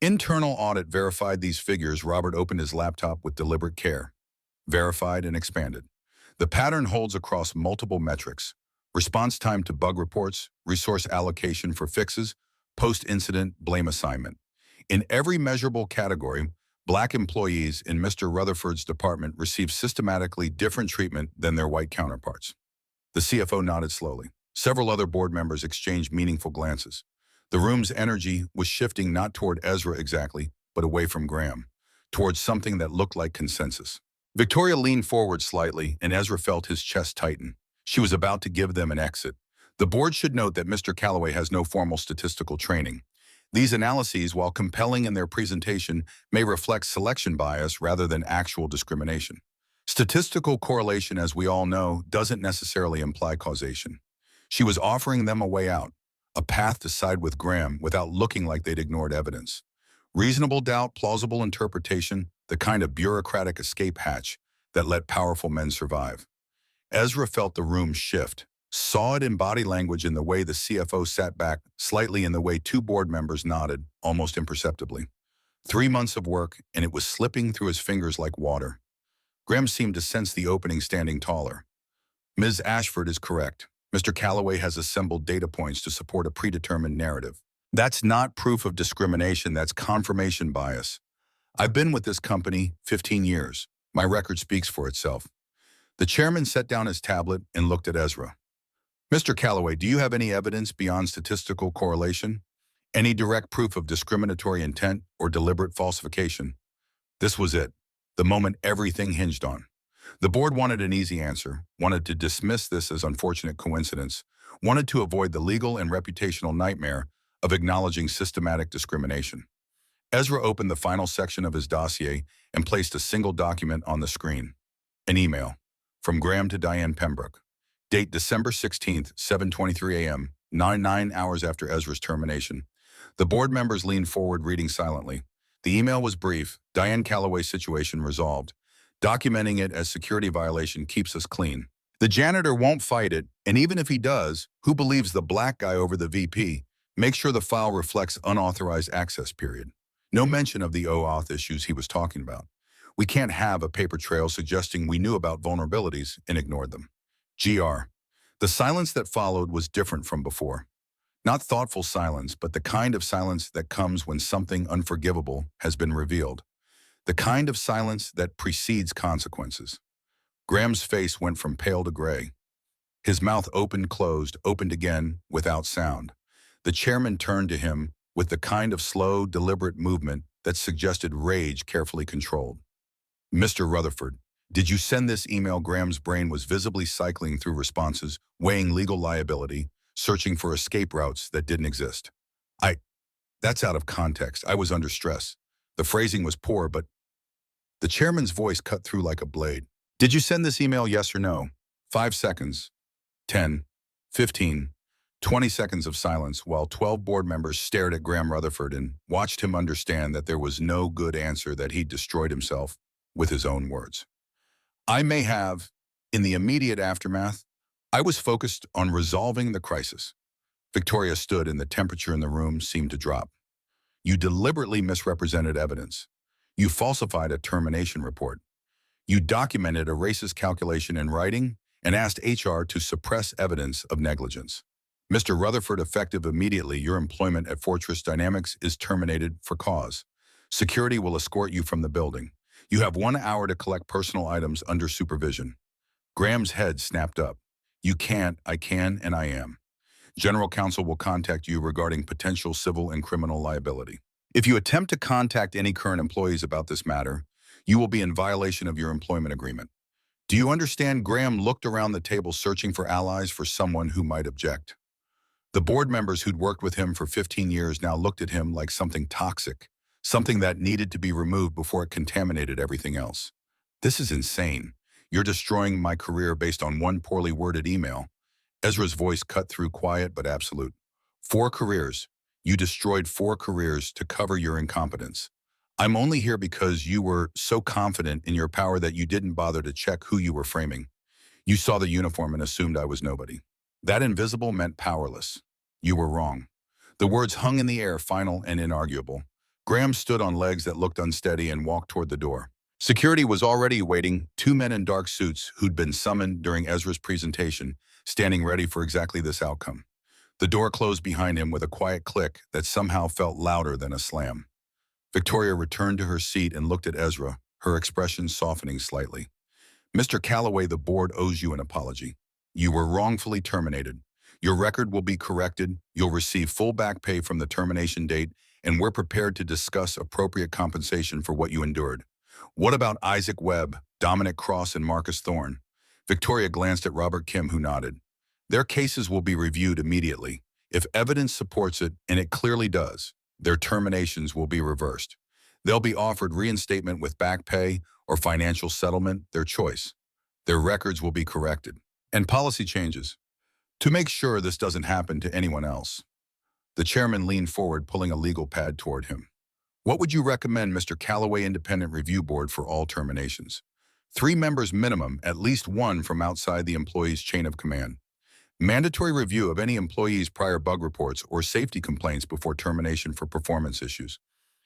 Internal audit verified these figures. Robert opened his laptop with deliberate care. Verified and expanded. The pattern holds across multiple metrics: response time to bug reports, resource allocation for fixes, post-incident blame assignment. In every measurable category, Black employees in Mr. Rutherford's department received systematically different treatment than their white counterparts. The CFO nodded slowly. Several other board members exchanged meaningful glances. The room's energy was shifting not toward Ezra exactly, but away from Graham, towards something that looked like consensus. Victoria leaned forward slightly, and Ezra felt his chest tighten. She was about to give them an exit. The board should note that Mr. Calloway has no formal statistical training. These analyses, while compelling in their presentation, may reflect selection bias rather than actual discrimination. Statistical correlation, as we all know, doesn't necessarily imply causation. She was offering them a way out, a path to side with Graham without looking like they'd ignored evidence. Reasonable doubt, plausible interpretation, the kind of bureaucratic escape hatch that let powerful men survive. Ezra felt the room shift, saw it in body language, in the way the CFO sat back, slightly in the way two board members nodded, almost imperceptibly. 3 months of work, and it was slipping through his fingers like water. Graham seemed to sense the opening, standing taller. Ms. Ashford is correct. Mr. Calloway has assembled data points to support a predetermined narrative. That's not proof of discrimination, that's confirmation bias. I've been with this company 15 years. My record speaks for itself. The chairman set down his tablet and looked at Ezra. Mr. Calloway, do you have any evidence beyond statistical correlation? Any direct proof of discriminatory intent or deliberate falsification? This was it, the moment everything hinged on. The board wanted an easy answer, wanted to dismiss this as unfortunate coincidence, wanted to avoid the legal and reputational nightmare of acknowledging systematic discrimination. Ezra opened the final section of his dossier and placed a single document on the screen. An email from Graham to Diane Pembroke. Date December 16th, 7:23 a.m., 9 hours after Ezra's termination. The board members leaned forward, reading silently. The email was brief: Diane Calloway's situation resolved. Documenting it as security violation keeps us clean. The janitor won't fight it, and even if he does, who believes the black guy over the VP? Make sure the file reflects unauthorized access period. No mention of the OAuth issues he was talking about. We can't have a paper trail suggesting we knew about vulnerabilities and ignored them. GR. The silence that followed was different from before. Not thoughtful silence, but the kind of silence that comes when something unforgivable has been revealed. The kind of silence that precedes consequences. Graham's face went from pale to gray. His mouth opened, closed, opened again, without sound. The chairman turned to him with the kind of slow, deliberate movement that suggested rage carefully controlled. Mr. Rutherford, did you send this email? Graham's brain was visibly cycling through responses, weighing legal liability, searching for escape routes that didn't exist. That's out of context. I was under stress. The phrasing was poor, but the chairman's voice cut through like a blade. Did you send this email, yes or no? 5 seconds. 10. 15. 20 seconds of silence while 12 board members stared at Graham Rutherford and watched him understand that there was no good answer, that he'd destroyed himself with his own words. I may have. In the immediate aftermath, I was focused on resolving the crisis. Victoria stood, and the temperature in the room seemed to drop. You deliberately misrepresented evidence. You falsified a termination report. You documented a racist calculation in writing and asked HR to suppress evidence of negligence. Mr. Rutherford, effective immediately, your employment at Fortress Dynamics is terminated for cause. Security will escort you from the building. You have 1 hour to collect personal items under supervision. Graham's head snapped up. You can't, I can, and I am. General counsel will contact you regarding potential civil and criminal liability. If you attempt to contact any current employees about this matter, you will be in violation of your employment agreement. Do you understand? Graham looked around the table, searching for allies, for someone who might object. The board members who'd worked with him for 15 years now looked at him like something toxic, something that needed to be removed before it contaminated everything else. This is insane. You're destroying my career based on one poorly worded email. Ezra's voice cut through, quiet but absolute. 4 careers. You destroyed 4 careers to cover your incompetence. I'm only here because you were so confident in your power that you didn't bother to check who you were framing. You saw the uniform and assumed I was nobody. That invisible meant powerless. You were wrong. The words hung in the air, final and inarguable. Graham stood on legs that looked unsteady and walked toward the door. Security was already awaiting two men in dark suits who'd been summoned during Ezra's presentation, standing ready for exactly this outcome. The door closed behind him with a quiet click that somehow felt louder than a slam. Victoria returned to her seat and looked at Ezra, her expression softening slightly. Mr. Calloway, the board owes you an apology. You were wrongfully terminated. Your record will be corrected, you'll receive full back pay from the termination date, and we're prepared to discuss appropriate compensation for what you endured. What about Isaac Webb, Dominic Cross, and Marcus Thorne? Victoria glanced at Robert Kim, who nodded. Their cases will be reviewed immediately. If evidence supports it, and it clearly does, their terminations will be reversed. They'll be offered reinstatement with back pay or financial settlement, their choice. Their records will be corrected. And policy changes. To make sure this doesn't happen to anyone else. The chairman leaned forward, pulling a legal pad toward him. What would you recommend, Mr. Calloway Independent Review Board, for all terminations? 3 members minimum, at least 1 from outside the employee's chain of command. Mandatory review of any employee's prior bug reports or safety complaints before termination for performance issues.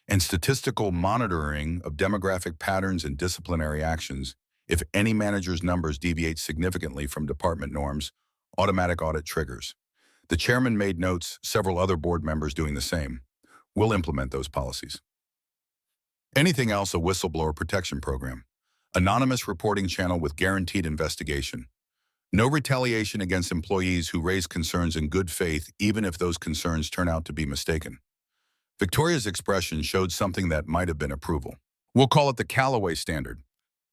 And statistical monitoring of demographic patterns and disciplinary actions. If any manager's numbers deviate significantly from department norms, automatic audit triggers. The chairman made notes, several other board members doing the same. We'll implement those policies. Anything else, a whistleblower protection program. Anonymous reporting channel with guaranteed investigation. No retaliation against employees who raise concerns in good faith, even if those concerns turn out to be mistaken. Victoria's expression showed something that might have been approval. We'll call it the Calloway standard.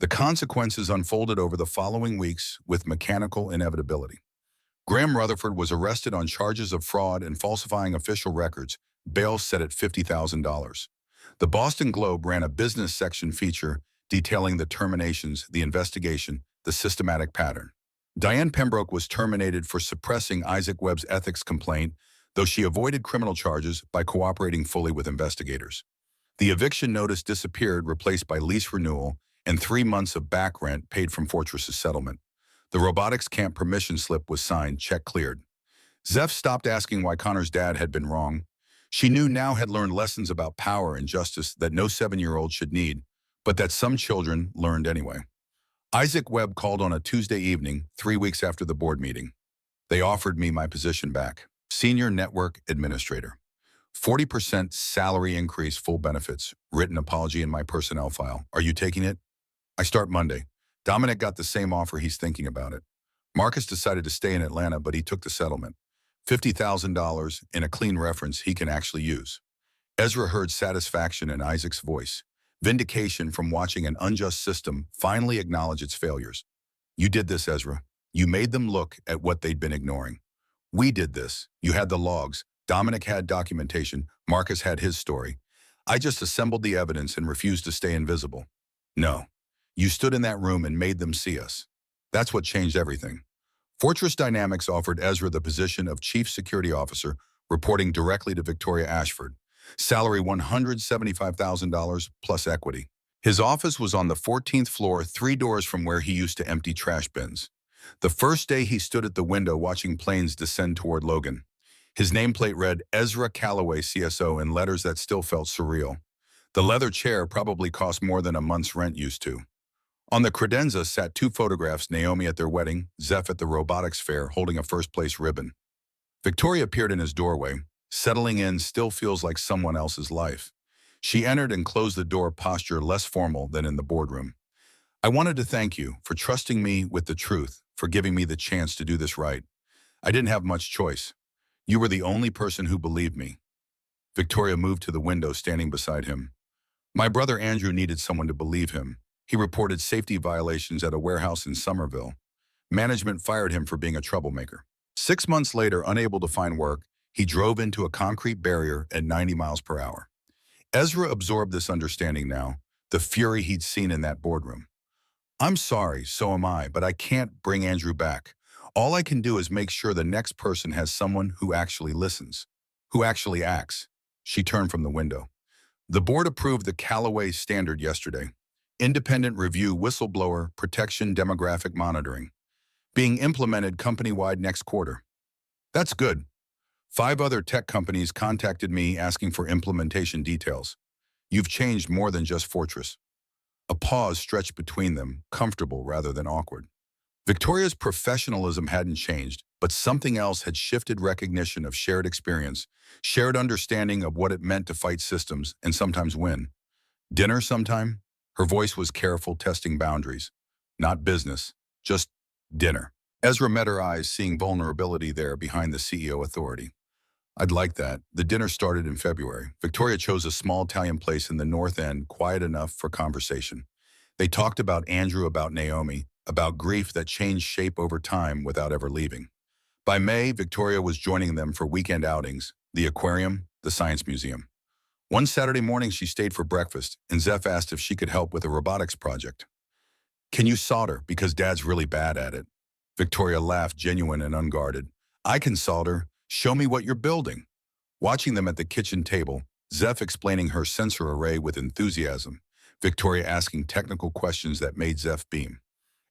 The consequences unfolded over the following weeks with mechanical inevitability. Graham Rutherford was arrested on charges of fraud and falsifying official records, bail set at $50,000. The Boston Globe ran a business section feature detailing the terminations, the investigation, the systematic pattern. Diane Pembroke was terminated for suppressing Isaac Webb's ethics complaint, though she avoided criminal charges by cooperating fully with investigators. The eviction notice disappeared, replaced by lease renewal and 3 months of back rent paid from Fortress's settlement. The robotics camp permission slip was signed, check cleared. Zeph stopped asking why Connor's dad had been wrong. She knew now had learned lessons about power and justice that no 7-year-old should need, but that some children learned anyway. Isaac Webb called on a Tuesday evening, 3 weeks after the board meeting. They offered me my position back. Senior Network Administrator. 40% salary increase, full benefits, written apology in my personnel file. Are you taking it? I start Monday. Dominic got the same offer, he's thinking about it. Marcus decided to stay in Atlanta, but he took the settlement. $50,000 in a clean reference he can actually use. Ezra heard satisfaction in Isaac's voice. Vindication from watching an unjust system finally acknowledge its failures. You did this, Ezra. You made them look at what they'd been ignoring. We did this. You had the logs. Dominic had documentation. Marcus had his story. I just assembled the evidence and refused to stay invisible. No. You stood in that room and made them see us. That's what changed everything. Fortress Dynamics offered Ezra the position of Chief Security Officer, reporting directly to Victoria Ashford. Salary $175,000 plus equity. His office was on the 14th floor, 3 doors from where he used to empty trash bins. The first day he stood at the window watching planes descend toward Logan. His nameplate read Ezra Calloway, CSO, in letters that still felt surreal. The leather chair probably cost more than a month's rent used to. On the credenza sat 2 photographs, Naomi at their wedding, Zeph at the robotics fair holding a first-place ribbon. Victoria appeared in his doorway. Settling in still feels like someone else's life. She entered and closed the door, posture less formal than in the boardroom. I wanted to thank you for trusting me with the truth, for giving me the chance to do this right. I didn't have much choice. You were the only person who believed me. Victoria moved to the window, standing beside him. My brother Andrew needed someone to believe him. He reported safety violations at a warehouse in Somerville. Management fired him for being a troublemaker. 6 months later, unable to find work, he drove into a concrete barrier at 90 miles per hour. Ezra absorbed this understanding now, the fury he'd seen in that boardroom. I'm sorry, so am I, but I can't bring Andrew back. All I can do is make sure the next person has someone who actually listens, who actually acts. She turned from the window. The board approved the Calloway standard yesterday. Independent review, whistleblower, protection, demographic monitoring. Being implemented company-wide next quarter. That's good. 5 other tech companies contacted me asking for implementation details. You've changed more than just Fortress. A pause stretched between them, comfortable rather than awkward. Victoria's professionalism hadn't changed, but something else had shifted: recognition of shared experience, shared understanding of what it meant to fight systems and sometimes win. Dinner sometime? Her voice was careful, testing boundaries. Not business, just dinner. Ezra met her eyes, seeing vulnerability there behind the CEO authority. I'd like that. The dinner started in February. Victoria chose a small Italian place in the North End, quiet enough for conversation. They talked about Andrew, about Naomi, about grief that changed shape over time without ever leaving. By May, Victoria was joining them for weekend outings, the aquarium, the science museum. One Saturday morning, she stayed for breakfast, and Zeph asked if she could help with a robotics project. Can you solder? Because Dad's really bad at it. Victoria laughed, genuine and unguarded. I can solder. Show me what you're building. Watching them at the kitchen table, Zeph explaining her sensor array with enthusiasm, Victoria asking technical questions that made Zeph beam.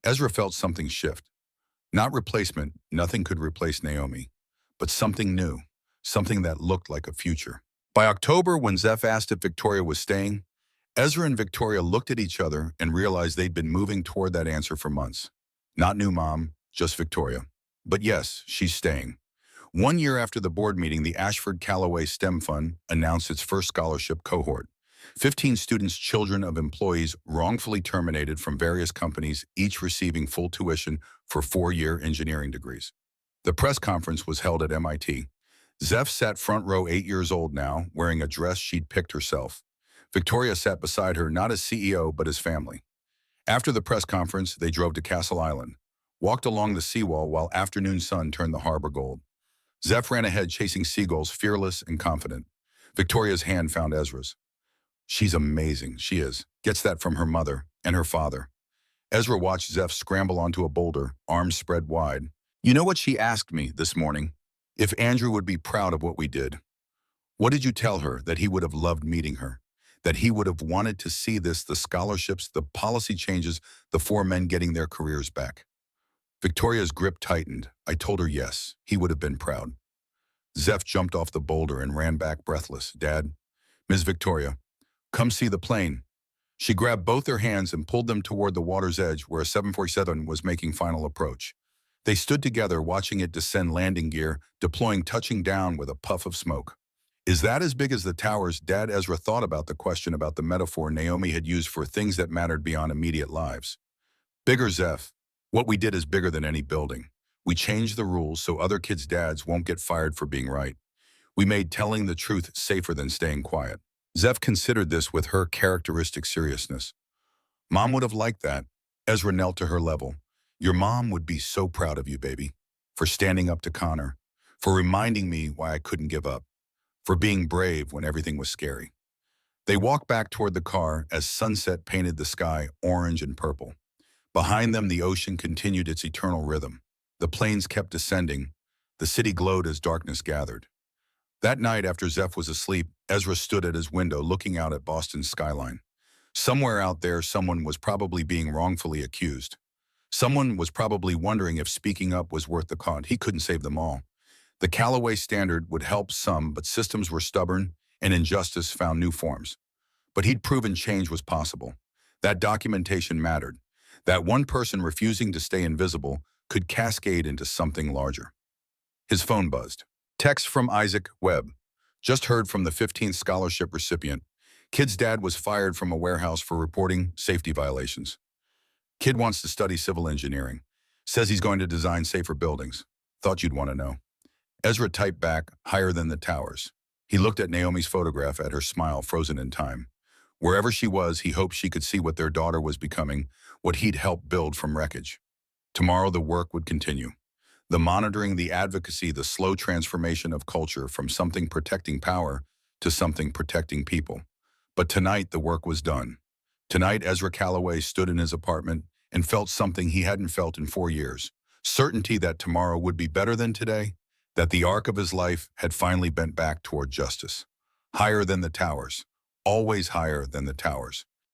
Ezra felt something shift. Not replacement, nothing could replace Naomi, but something new, something that looked like a future. By October, when Zeph asked if Victoria was staying, Ezra and Victoria looked at each other and realized they'd been moving toward that answer for months. Not new mom, just Victoria. But yes, she's staying. 1 year after the board meeting, the Ashford Callaway STEM Fund announced its first scholarship cohort. 15 students, children of employees wrongfully terminated from various companies, each receiving full tuition for 4-year engineering degrees. The press conference was held at MIT. Zeph sat front row, 8 years old now, wearing a dress she'd picked herself. Victoria sat beside her, not as CEO, but as family. After the press conference, they drove to Castle Island, walked along the seawall while afternoon sun turned the harbor gold. Zeph ran ahead, chasing seagulls, fearless and confident. Victoria's hand found Ezra's. She's amazing, she is. Gets that from her mother and her father. Ezra watched Zeph scramble onto a boulder, arms spread wide. You know what she asked me this morning? If Andrew would be proud of what we did. What did you tell her? That he would have loved meeting her? That he would have wanted to see this, the scholarships, the policy changes, the 4 men getting their careers back? Victoria's grip tightened. I told her yes, he would have been proud. Zeph jumped off the boulder and ran back breathless. Dad, Ms. Victoria, come see the plane. She grabbed both their hands and pulled them toward the water's edge where a 747 was making final approach. They stood together, watching it descend, landing gear, deploying, touching down with a puff of smoke. Is that as big as the towers? Dad, Ezra thought about the question, about the metaphor Naomi had used for things that mattered beyond immediate lives. Bigger, Zeph. What we did is bigger than any building. We changed the rules so other kids' dads won't get fired for being right. We made telling the truth safer than staying quiet. Zeph considered this with her characteristic seriousness. Mom would have liked that. Ezra knelt to her level. Your mom would be so proud of you, baby, for standing up to Connor, for reminding me why I couldn't give up, for being brave when everything was scary. They walked back toward the car as sunset painted the sky orange and purple. Behind them, the ocean continued its eternal rhythm. The planes kept descending. The city glowed as darkness gathered. That night, after Zeph was asleep, Ezra stood at his window looking out at Boston's skyline. Somewhere out there, someone was probably being wrongfully accused. Someone was probably wondering if speaking up was worth the cost. He couldn't save them all. The Callaway Standard would help some, but systems were stubborn and injustice found new forms. But he'd proven change was possible. That documentation mattered. That one person refusing to stay invisible could cascade into something larger. His phone buzzed. Text from Isaac Webb. Just heard from the 15th scholarship recipient. Kid's dad was fired from a warehouse for reporting safety violations. Kid wants to study civil engineering. Says he's going to design safer buildings. Thought you'd want to know. Ezra typed back, higher than the towers. He looked at Naomi's photograph, at her smile frozen in time. Wherever she was, he hoped she could see what their daughter was becoming, what he'd helped build from wreckage. Tomorrow the work would continue. The monitoring, the advocacy, the slow transformation of culture from something protecting power to something protecting people. But tonight the work was done. Tonight Ezra Callaway stood in his apartment and felt something he hadn't felt in 4 years. Certainty that tomorrow would be better than today, that the arc of his life had finally bent back toward justice. Higher than the towers. Always higher than the towers.